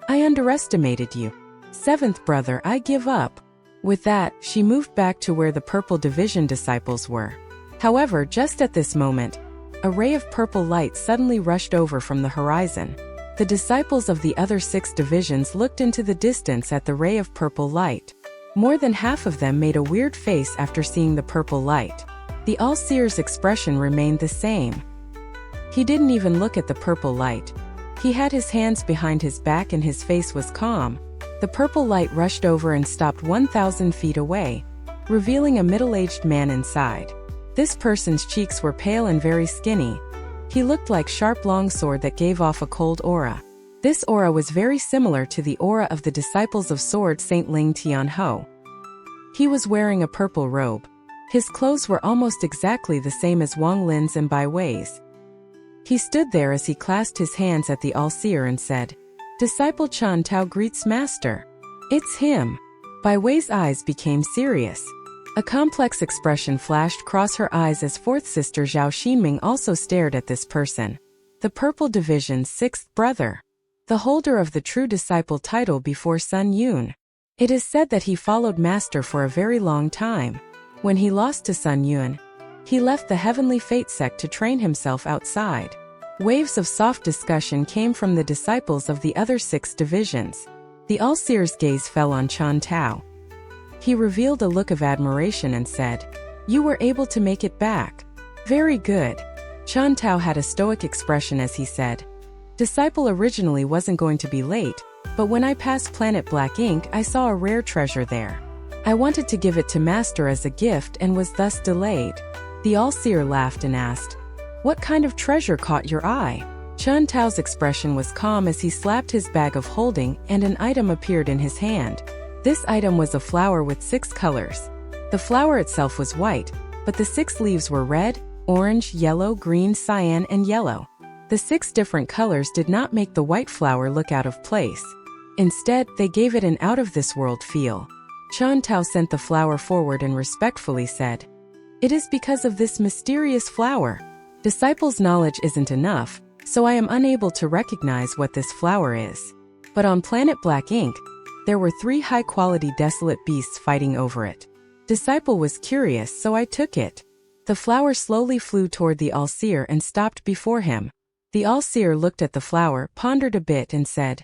S1: "I underestimated you. 7th brother, I give up." With that, she moved back to where the Purple Division disciples were. However, just at this moment, a ray of purple light suddenly rushed over from the horizon. The disciples of the other 6 divisions looked into the distance at the ray of purple light. More than half of them made a weird face after seeing the purple light. The All-Seer's expression remained the same. He didn't even look at the purple light. He had his hands behind his back and his face was calm. The purple light rushed over and stopped 1,000 feet away, revealing a middle-aged man inside. This person's cheeks were pale and very skinny. He looked like sharp longsword that gave off a cold aura. This aura was very similar to the aura of the disciples of Sword Saint Ling Tianho. He was wearing a purple robe. His clothes were almost exactly the same as Wang Lin's and Bai Wei's. He stood there as he clasped his hands at the All-Seer and said, "Disciple Chan Tao greets Master." "It's him." Bai Wei's eyes became serious. A complex expression flashed across her eyes as 4th sister Zhao Xinmeng also stared at this person. The Purple Division's 6th brother. The holder of the True Disciple title before Sun Yun. It is said that he followed Master for a very long time. When he lost to Sun Yun, he left the Heavenly Fate sect to train himself outside. Waves of soft discussion came from the disciples of the other 6 divisions. The All-Seer's gaze fell on Chen Tao. He revealed a look of admiration and said, "You were able to make it back. Very good." Chen Tao had a stoic expression as he said, "Disciple originally wasn't going to be late, but when I passed Planet Black Ink, I saw a rare treasure there. I wanted to give it to Master as a gift and was thus delayed." The All-Seer laughed and asked, "What kind of treasure caught your eye?" Chen Tao's expression was calm as he slapped his bag of holding and an item appeared in his hand. This item was a flower with 6 colors. The flower itself was white, but the 6 leaves were red, orange, yellow, green, cyan, and yellow. The 6 different colors did not make the white flower look out of place. Instead, they gave it an out-of-this-world feel. Chen Tao sent the flower forward and respectfully said, "It is because of this mysterious flower. Disciples' knowledge isn't enough, so I am unable to recognize what this flower is. But on Planet Black Ink, there were 3 high-quality desolate beasts fighting over it. Disciple was curious, so I took it." The flower slowly flew toward the All-Seer and stopped before him. The All-Seer looked at the flower, pondered a bit and said,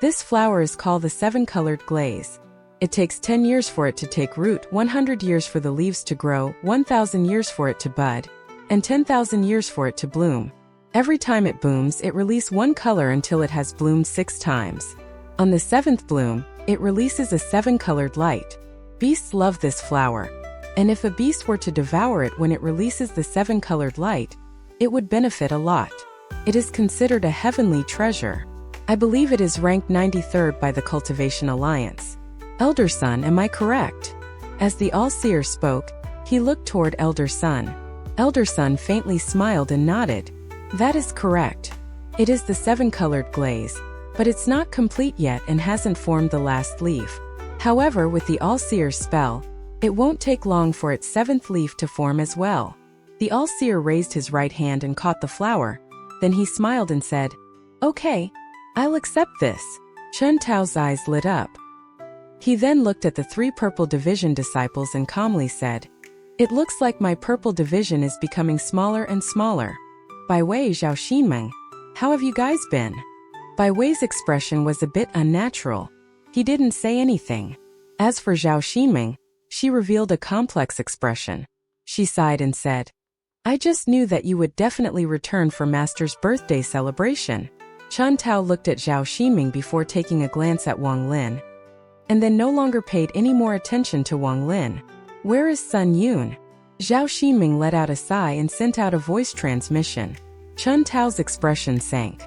S1: "This flower is called the 7-colored glaze. It takes 10 years for it to take root, 100 years for the leaves to grow, 1,000 years for it to bud, and 10,000 years for it to bloom. Every time it blooms, it releases 1 color until it has bloomed 6 times. On the 7th bloom, it releases a 7-colored light. Beasts love this flower, and if a beast were to devour it when it releases the 7-colored light, it would benefit a lot. It is considered a heavenly treasure. I believe it is ranked 93rd by the Cultivation Alliance. Elder Son, am I correct?" As the All-Seer spoke, he looked toward Elder Son. Elder Son faintly smiled and nodded. "That is correct. It is the 7-colored glaze, but it's not complete yet and hasn't formed the last leaf. However, with the All-Seer's spell, it won't take long for its 7th leaf to form as well." The All-Seer raised his right hand and caught the flower. Then he smiled and said, "Okay, I'll accept this." Chen Tao's eyes lit up. He then looked at the 3 purple division disciples and calmly said, "It looks like my purple division is becoming smaller and smaller. Bai Wei, Zhao Xinmeng, how have you guys been?" Bai Wei's expression was a bit unnatural. He didn't say anything. As for Zhao Xinmeng, she revealed a complex expression. She sighed and said, "I just knew that you would definitely return for Master's birthday celebration." Chen Tao looked at Zhao Xinmeng before taking a glance at Wang Lin, and then no longer paid any more attention to Wang Lin. "Where is Sun Yun?" Zhao Xinmeng let out a sigh and sent out a voice transmission. Chen Tao's expression sank.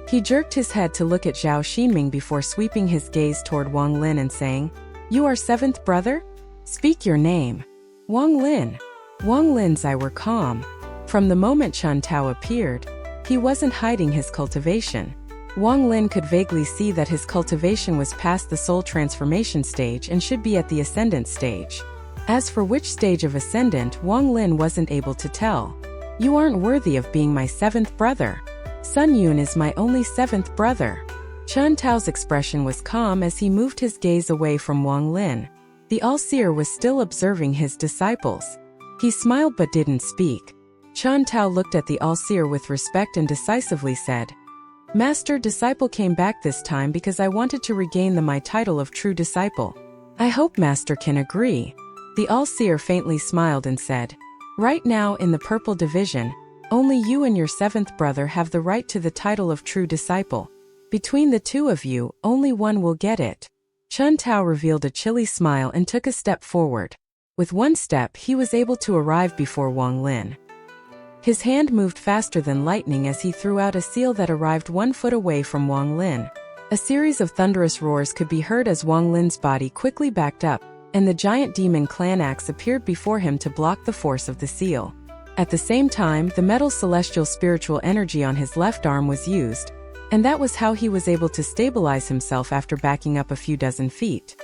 S1: He jerked his head to look at Zhao Xinmeng before sweeping his gaze toward Wang Lin and saying, "You are 7th brother? Speak your name." "Wang Lin." Wang Lin's eyes were calm. From the moment Chen Tao appeared, he wasn't hiding his cultivation. Wang Lin could vaguely see that his cultivation was past the soul transformation stage and should be at the ascendant stage. As for which stage of ascendant, Wang Lin wasn't able to tell. "You aren't worthy of being my 7th brother. Sun Yun is my only 7th brother." Chen Tao's expression was calm as he moved his gaze away from Wang Lin. The All-Seer was still observing his disciples. He smiled but didn't speak. Chen Tao looked at the All-Seer with respect and decisively said, "Master, disciple came back this time because I wanted to regain my title of true disciple. I hope Master can agree." The All-Seer faintly smiled and said, "Right now in the purple division, only you and your 7th brother have the right to the title of true disciple. Between the 2 of you, only one will get it." Chen Tao revealed a chilly smile and took a step forward. With 1 step, he was able to arrive before Wang Lin. His hand moved faster than lightning as he threw out a seal that arrived 1 foot away from Wang Lin. A series of thunderous roars could be heard as Wang Lin's body quickly backed up, and the giant demon clan axe appeared before him to block the force of the seal. At the same time, the metal celestial spiritual energy on his left arm was used, and that was how he was able to stabilize himself after backing up a few dozen feet.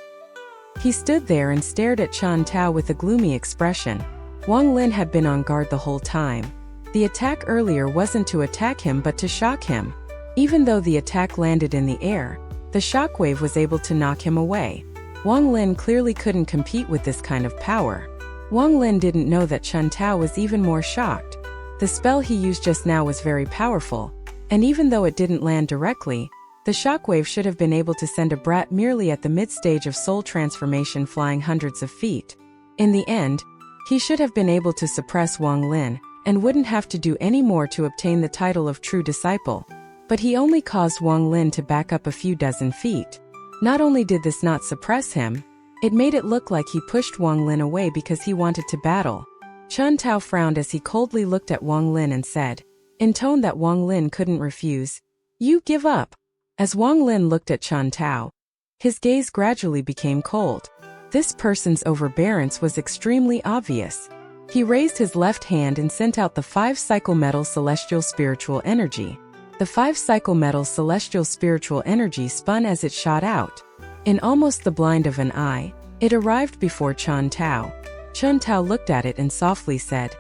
S1: He stood there and stared at Chen Tao with a gloomy expression. Wang Lin had been on guard the whole time. The attack earlier wasn't to attack him but to shock him. Even though the attack landed in the air, the shockwave was able to knock him away. Wang Lin clearly couldn't compete with this kind of power. Wang Lin didn't know that Chen Tao was even more shocked. The spell he used just now was very powerful, and even though it didn't land directly, the shockwave should have been able to send a brat merely at the mid-stage of soul transformation flying hundreds of feet. In the end, he should have been able to suppress Wang Lin, and wouldn't have to do any more to obtain the title of true disciple. But he only caused Wang Lin to back up a few dozen feet. Not only did this not suppress him, it made it look like he pushed Wang Lin away because he wanted to battle. Chen Tao frowned as he coldly looked at Wang Lin and said, in tone that Wang Lin couldn't refuse, "You give up." As Wang Lin looked at Chen Tao, his gaze gradually became cold. This person's overbearance was extremely obvious. He raised his left hand and sent out the 5-cycle metal celestial spiritual energy. The 5-cycle metal celestial spiritual energy spun as it shot out. In almost the blind of an eye, it arrived before Chen Tao. Chen Tao looked at it and softly said,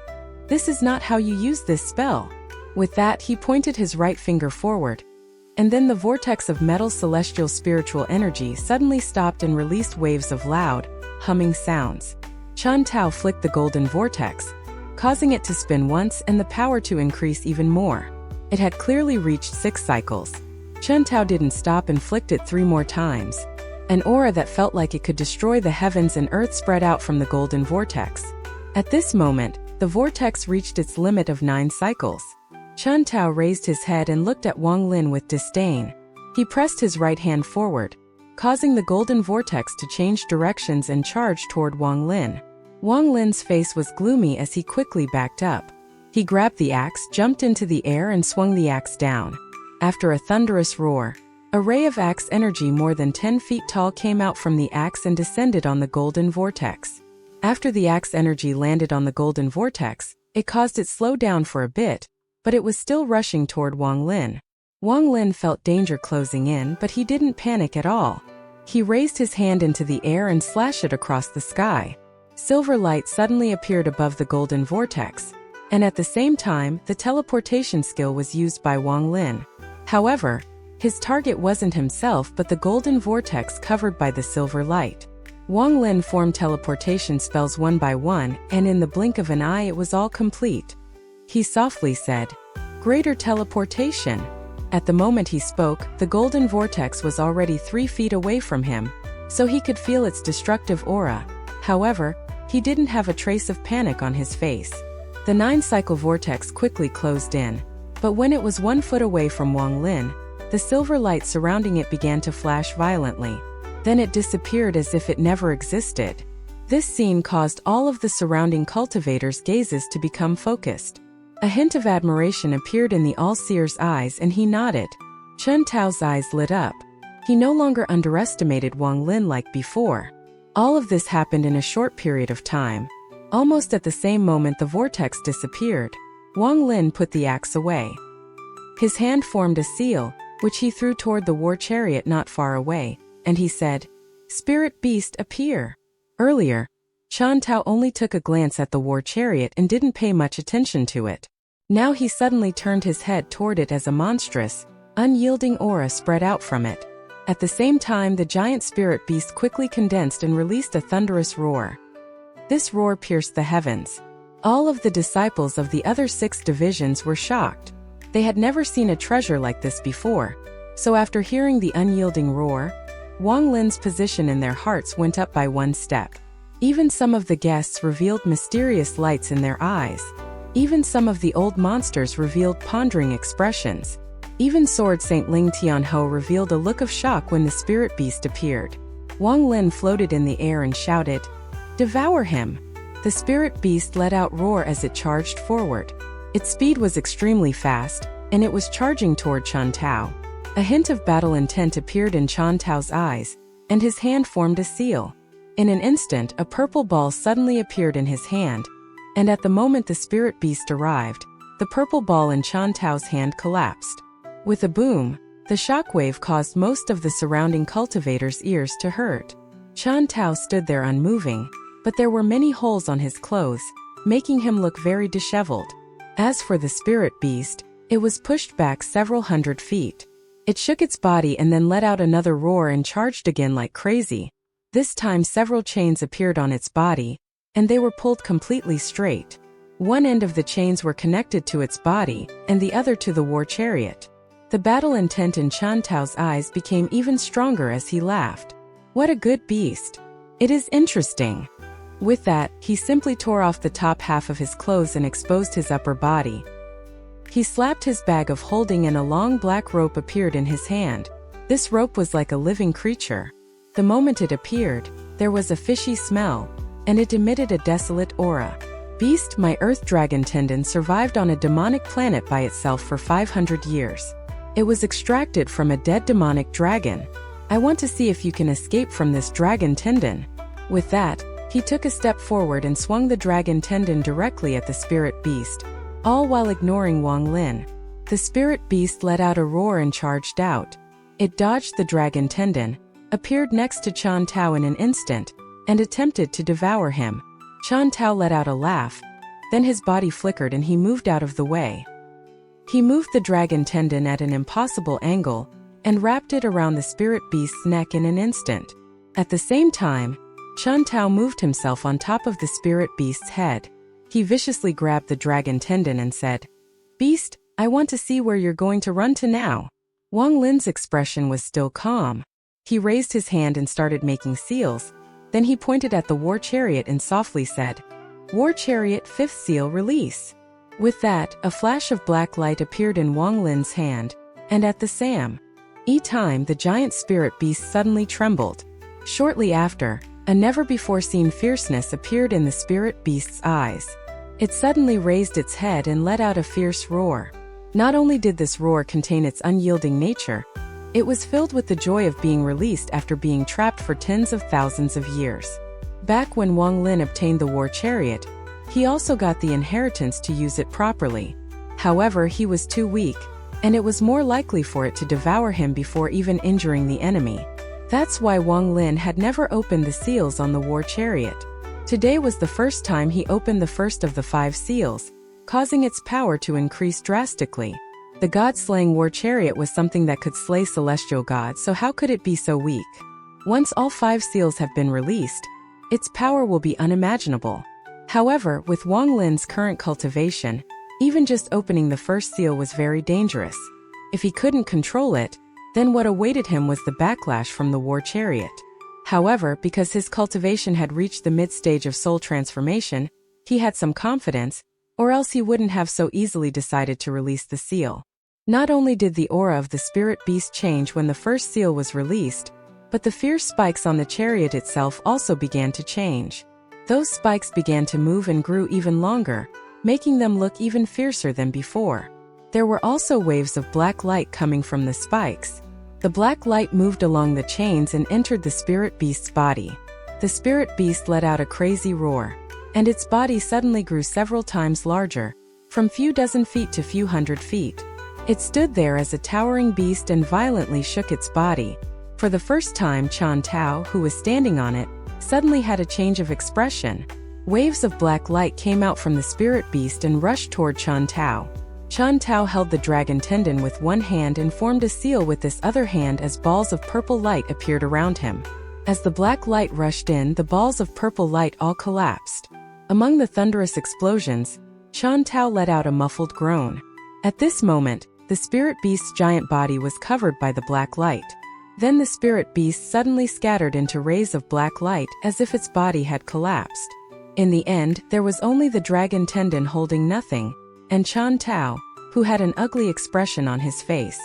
S1: "This is not how you use this spell." With that, he pointed his right finger forward, and then the vortex of metal celestial spiritual energy suddenly stopped and released waves of loud, humming sounds. Chen Tao flicked the golden vortex, causing it to spin once and the power to increase even more. It had clearly reached 6 cycles. Chen Tao didn't stop and flicked it 3 more times. An aura that felt like it could destroy the heavens and earth spread out from the golden vortex. At this moment, the vortex reached its limit of 9 cycles. Chen Tao raised his head and looked at Wang Lin with disdain. He pressed his right hand forward, causing the golden vortex to change directions and charge toward Wang Lin. Wang Lin's face was gloomy as he quickly backed up. He grabbed the axe, jumped into the air and swung the axe down. After a thunderous roar, a ray of axe energy more than 10 feet tall came out from the axe and descended on the golden vortex. After the axe energy landed on the golden vortex, it caused it slow down for a bit, but it was still rushing toward Wang Lin. Wang Lin felt danger closing in, but he didn't panic at all. He raised his hand into the air and slashed it across the sky. Silver light suddenly appeared above the golden vortex, and at the same time, the teleportation skill was used by Wang Lin. However, his target wasn't himself but the golden vortex covered by the silver light. Wang Lin formed teleportation spells one by one, and in the blink of an eye it was all complete. He softly said, "Greater teleportation." At the moment he spoke, the golden vortex was already 3 feet away from him, so he could feel its destructive aura. However, he didn't have a trace of panic on his face. The 9-cycle vortex quickly closed in, but when it was 1 foot away from Wang Lin, the silver light surrounding it began to flash violently. Then it disappeared as if it never existed. This scene caused all of the surrounding cultivators' gazes to become focused. A hint of admiration appeared in the all-seer's eyes and he nodded. Chen Tao's eyes lit up. He no longer underestimated Wang Lin like before. All of this happened in a short period of time. Almost at the same moment the vortex disappeared. Wang Lin put the axe away. His hand formed a seal, which he threw toward the war chariot not far away, and he said, "Spirit beast, appear." Earlier, Chen Tao only took a glance at the war chariot and didn't pay much attention to it. Now he suddenly turned his head toward it as a monstrous, unyielding aura spread out from it. At the same time the giant spirit beast quickly condensed and released a thunderous roar. This roar pierced the heavens. All of the disciples of the other 6 divisions were shocked. They had never seen a treasure like this before, so after hearing the unyielding roar, Wang Lin's position in their hearts went up by 1 step. Even some of the guests revealed mysterious lights in their eyes. Even some of the old monsters revealed pondering expressions. Even Sword Saint Ling Tianho revealed a look of shock when the spirit beast appeared. Wang Lin floated in the air and shouted, "Devour him!" The spirit beast let out roar as it charged forward. Its speed was extremely fast, and it was charging toward Chen Tao. A hint of battle intent appeared in Chen Tao's eyes, and his hand formed a seal. In an instant, a purple ball suddenly appeared in his hand, and at the moment the spirit beast arrived, the purple ball in Chen Tao's hand collapsed. With a boom, the shockwave caused most of the surrounding cultivators' ears to hurt. Chen Tao stood there unmoving, but there were many holes on his clothes, making him look very disheveled. As for the spirit beast, it was pushed back several hundred feet. It shook its body and then let out another roar and charged again like crazy. This time several chains appeared on its body, and they were pulled completely straight. One end of the chains were connected to its body, and the other to the war chariot. The battle intent in Qian Tao's eyes became even stronger as he laughed. What a good beast! It is interesting. With that, he simply tore off the top half of his clothes and exposed his upper body. He slapped his bag of holding and a long black rope appeared in his hand. This rope was like a living creature. The moment it appeared, there was a fishy smell, and it emitted a desolate aura. Beast, my earth dragon tendon survived on a demonic planet by itself for 500 years. It was extracted from a dead demonic dragon. I want to see if you can escape from this dragon tendon. With that, he took a step forward and swung the dragon tendon directly at the spirit beast, all while ignoring Wang Lin. The spirit beast let out a roar and charged out. It dodged the dragon tendon, appeared next to Qian Tao in an instant, and attempted to devour him. Qian Tao let out a laugh, then his body flickered and he moved out of the way. He moved the dragon tendon at an impossible angle and wrapped it around the spirit beast's neck in an instant. At the same time, Qian Tao moved himself on top of the spirit beast's head. He viciously grabbed the dragon tendon and said, "Beast, I want to see where you're going to run to now." Wang Lin's expression was still calm. He raised his hand and started making seals. Then he pointed at the war chariot and softly said, "War chariot, 5th seal, release." With that, a flash of black light appeared in Wang Lin's hand, and at the same time the giant spirit beast suddenly trembled. Shortly after, a never-before-seen fierceness appeared in the spirit beast's eyes. It suddenly raised its head and let out a fierce roar. Not only did this roar contain its unyielding nature, it was filled with the joy of being released after being trapped for tens of thousands of years. Back when Wang Lin obtained the war chariot, he also got the inheritance to use it properly. However, he was too weak, and it was more likely for it to devour him before even injuring the enemy. That's why Wang Lin had never opened the seals on the war chariot. Today was the first time he opened the first of the 5 seals, causing its power to increase drastically. The god-slaying war chariot was something that could slay celestial gods, so how could it be so weak? Once all 5 seals have been released, its power will be unimaginable. However, with Wang Lin's current cultivation, even just opening the first seal was very dangerous. If he couldn't control it, then what awaited him was the backlash from the war chariot. However, because his cultivation had reached the mid-stage of soul transformation, he had some confidence, or else he wouldn't have so easily decided to release the seal. Not only did the aura of the spirit beast change when the first seal was released, but the fierce spikes on the chariot itself also began to change. Those spikes began to move and grew even longer, making them look even fiercer than before. There were also waves of black light coming from the spikes. The black light moved along the chains and entered the spirit beast's body. The spirit beast let out a crazy roar, and its body suddenly grew several times larger, from few dozen feet to few hundred feet. It stood there as a towering beast and violently shook its body. For the first time, Qian Tao, who was standing on it, suddenly had a change of expression. Waves of black light came out from the spirit beast and rushed toward Qian Tao. Qian Tao held the dragon tendon with one hand and formed a seal with this other hand as balls of purple light appeared around him. As the black light rushed in, the balls of purple light all collapsed. Among the thunderous explosions, Qian Tao let out a muffled groan. At this moment, the spirit beast's giant body was covered by the black light. Then the spirit beast suddenly scattered into rays of black light as if its body had collapsed. In the end, there was only the dragon tendon holding nothing, and Qian Tao, who had an ugly expression on his face.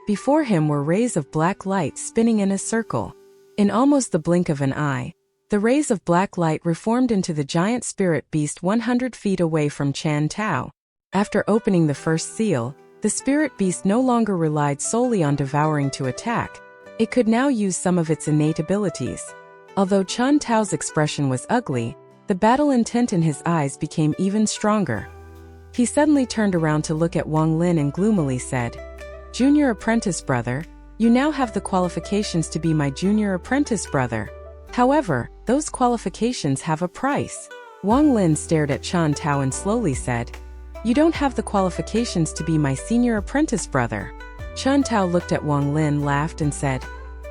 S1: Before him were rays of black light spinning in a circle. In almost the blink of an eye, the rays of black light reformed into the giant spirit beast 100 feet away from Qian Tao. After opening the first seal, the spirit beast no longer relied solely on devouring to attack. It could now use some of its innate abilities. Although Qian Tao's expression was ugly, the battle intent in his eyes became even stronger. He suddenly turned around to look at Wang Lin and gloomily said, "Junior apprentice brother, you now have the qualifications to be my junior apprentice brother. However, those qualifications have a price." Wang Lin stared at Qian Tao and slowly said, "You don't have the qualifications to be my senior apprentice brother." Qian Tao looked at Wang Lin, laughed and said,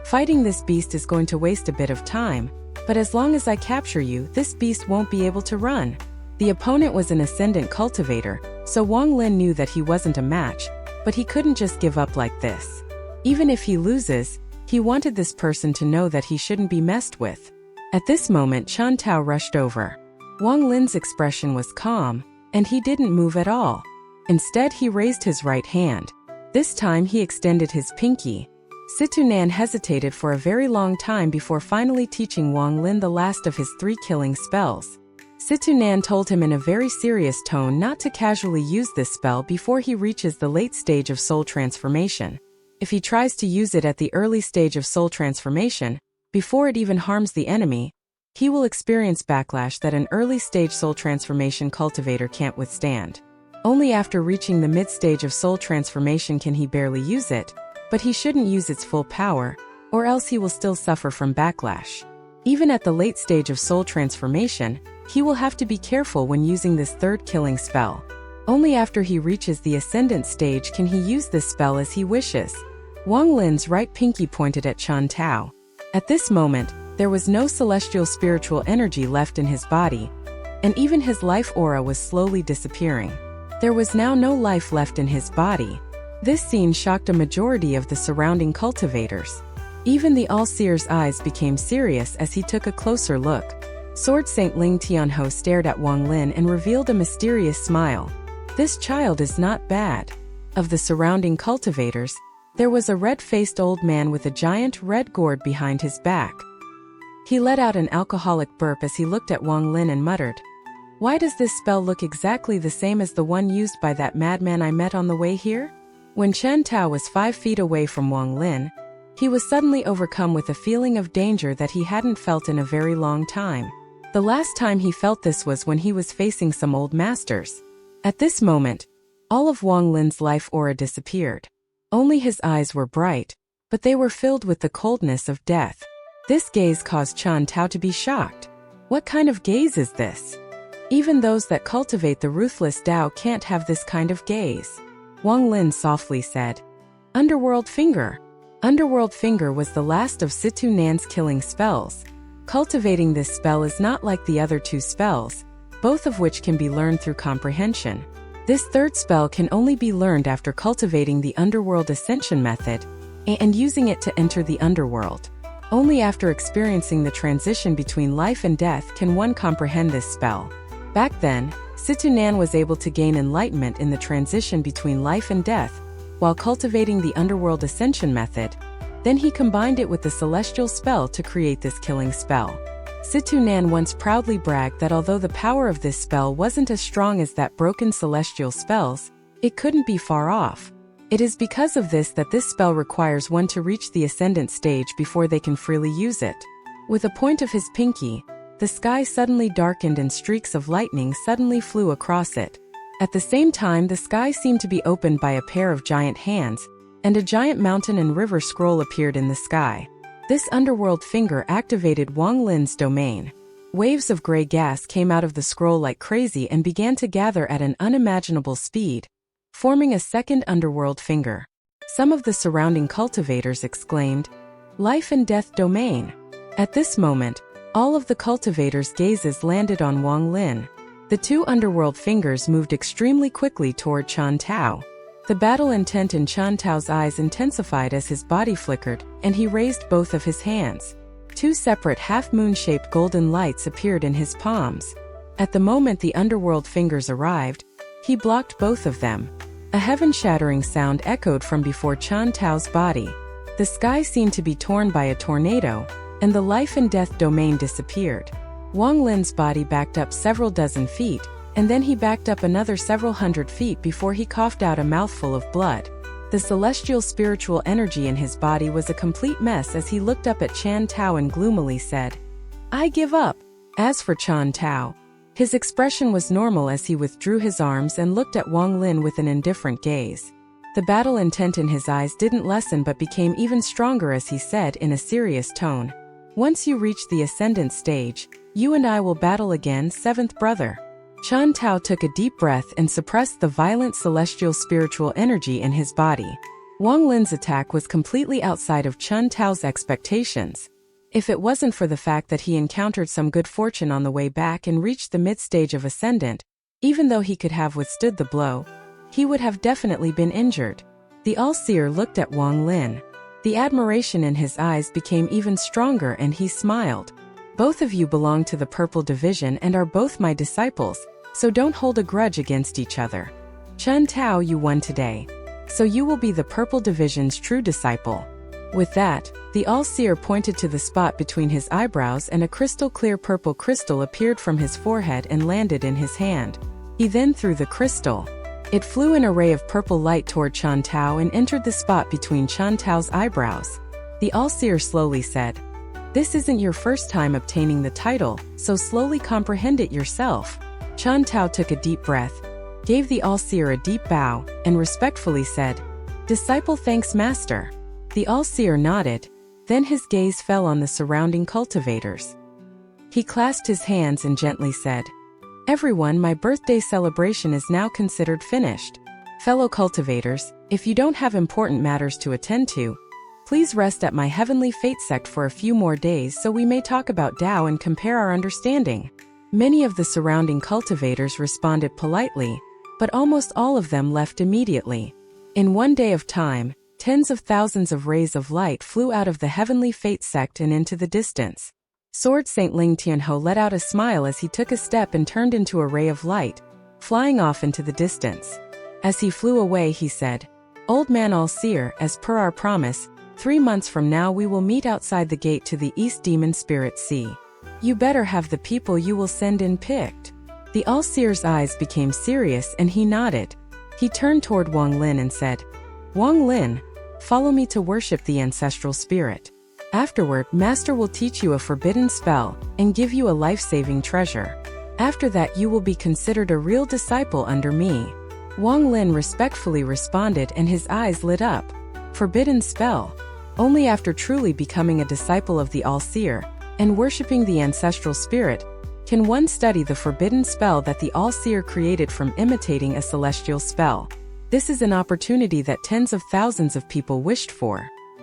S1: "Fighting this beast is going to waste a bit of time, but as long as I capture you, this beast won't be able to run." The opponent was an ascendant cultivator, so Wang Lin knew that he wasn't a match, but he couldn't just give up like this. Even if he loses, he wanted this person to know that he shouldn't be messed with. At this moment, Chen Tao rushed over. Wang Lin's expression was calm, and he didn't move at all. Instead, he raised his right hand. This time, he extended his pinky. Situnan hesitated for a very long time before finally teaching Wang Lin the last of his 3 killing spells. Situnan told him in a very serious tone not to casually use this spell before he reaches the late stage of soul transformation. If he tries to use it at the early stage of soul transformation, before it even harms the enemy, he will experience backlash that an early-stage soul transformation cultivator can't withstand. Only after reaching the mid-stage of soul transformation can he barely use it, but he shouldn't use its full power, or else he will still suffer from backlash. Even at the late stage of soul transformation, he will have to be careful when using this 3rd killing spell. Only after he reaches the ascendant stage can he use this spell as he wishes. Wang Lin's right pinky pointed at Chen Tao. At this moment, there was no celestial spiritual energy left in his body, and even his life aura was slowly disappearing. There was now no life left in his body. This scene shocked a majority of the surrounding cultivators. Even the All-Seer's eyes became serious as he took a closer look. Sword Saint Ling Tianho stared at Wang Lin and revealed a mysterious smile. This child is not bad. Of the surrounding cultivators, there was a red-faced old man with a giant red gourd behind his back. He let out an alcoholic burp as he looked at Wang Lin and muttered, "Why does this spell look exactly the same as the one used by that madman I met on the way here?" When Chen Tao was 5 feet away from Wang Lin, he was suddenly overcome with a feeling of danger that he hadn't felt in a very long time. The last time he felt this was when he was facing some old masters. At this moment, all of Wang Lin's life aura disappeared. Only his eyes were bright, but they were filled with the coldness of death. This gaze caused Chen Tao to be shocked. What kind of gaze is this? Even those that cultivate the ruthless Tao can't have this kind of gaze. Wang Lin softly said, "Underworld Finger." Underworld Finger was the last of Situ Nan's killing spells. Cultivating this spell is not like the other 2 spells, both of which can be learned through comprehension. This 3rd spell can only be learned after cultivating the Underworld Ascension method and using it to enter the Underworld. Only after experiencing the transition between life and death can one comprehend this spell. Back then, Situ Nan was able to gain enlightenment in the transition between life and death while cultivating the Underworld Ascension method. Then he combined it with the celestial spell to create this killing spell. Situ Nan once proudly bragged that although the power of this spell wasn't as strong as that broken celestial spells, it couldn't be far off. It is because of this that this spell requires one to reach the ascendant stage before they can freely use it. With a point of his pinky, the sky suddenly darkened and streaks of lightning suddenly flew across it. At the same time, the sky seemed to be opened by a pair of giant hands, and a giant mountain and river scroll appeared in the sky. This underworld finger activated Wang Lin's domain. Waves of gray gas came out of the scroll like crazy and began to gather at an unimaginable speed, forming a second underworld finger. Some of the surrounding cultivators exclaimed, "Life and death domain." At this moment, all of the cultivators' gazes landed on Wang Lin. The 2 underworld fingers moved extremely quickly toward Chen Tao. The battle intent in Chen Tao's eyes intensified as his body flickered, and he raised both of his hands. 2 separate half-moon-shaped golden lights appeared in his palms. At the moment the underworld fingers arrived, he blocked both of them. A heaven-shattering sound echoed from before Chen Tao's body. The sky seemed to be torn by a tornado, and the life and death domain disappeared. Wang Lin's body backed up several dozen feet, and then he backed up another several hundred feet before he coughed out a mouthful of blood. The celestial spiritual energy in his body was a complete mess as he looked up at Chen Tao and gloomily said, "I give up." As for Chen Tao, his expression was normal as he withdrew his arms and looked at Wang Lin with an indifferent gaze. The battle intent in his eyes didn't lessen but became even stronger as he said in a serious tone, "Once you reach the ascendant stage, you and I will battle again, 7th brother." Chen Tao took a deep breath and suppressed the violent celestial spiritual energy in his body. Wang Lin's attack was completely outside of Chen Tao's expectations. If it wasn't for the fact that he encountered some good fortune on the way back and reached the mid-stage of Ascendant, even though he could have withstood the blow, he would have definitely been injured. The All-Seer looked at Wang Lin. The admiration in his eyes became even stronger and he smiled. Both of you belong to the Purple Division and are both my disciples, so don't hold a grudge against each other. Chen Tao, you won today, so you will be the Purple Division's true disciple. With that, the All-Seer pointed to the spot between his eyebrows and a crystal-clear purple crystal appeared from his forehead and landed in his hand. He then threw the crystal. It flew an array of purple light toward Chen Tao and entered the spot between Chen Tao's eyebrows. The All-Seer slowly said, "This isn't your first time obtaining the title, so slowly comprehend it yourself." Chen Tao took a deep breath, gave the All-Seer a deep bow, and respectfully said, "Disciple thanks Master." The All-Seer nodded, then his gaze fell on the surrounding cultivators. He clasped his hands and gently said, "Everyone, my birthday celebration is now considered finished. Fellow cultivators, if you don't have important matters to attend to, please rest at my Heavenly Fate sect for a few more days so we may talk about Tao and compare our understanding." Many of the surrounding cultivators responded politely, but almost all of them left immediately. In one day of time, tens of thousands of rays of light flew out of the Heavenly Fate sect and into the distance. Sword Saint Ling Tianho let out a smile as he took a step and turned into a ray of light, flying off into the distance. As he flew away, he said, "Old man All-Seer, as per our promise, 3 months from now we will meet outside the gate to the East Demon Spirit Sea. You better have the people you will send in picked." The All-Seer's eyes became serious and he nodded. He turned toward Wang Lin and said, "Wang Lin, follow me to worship the ancestral spirit. Afterward, Master will teach you a forbidden spell and give you a life-saving treasure. After that you will be considered a real disciple under me." Wang Lin respectfully responded and his eyes lit up. Forbidden spell? Only after truly becoming a disciple of the All-Seer and worshipping the ancestral spirit can one study the forbidden spell that the All-Seer created from imitating a celestial spell. This is an opportunity that tens of thousands of people wished for.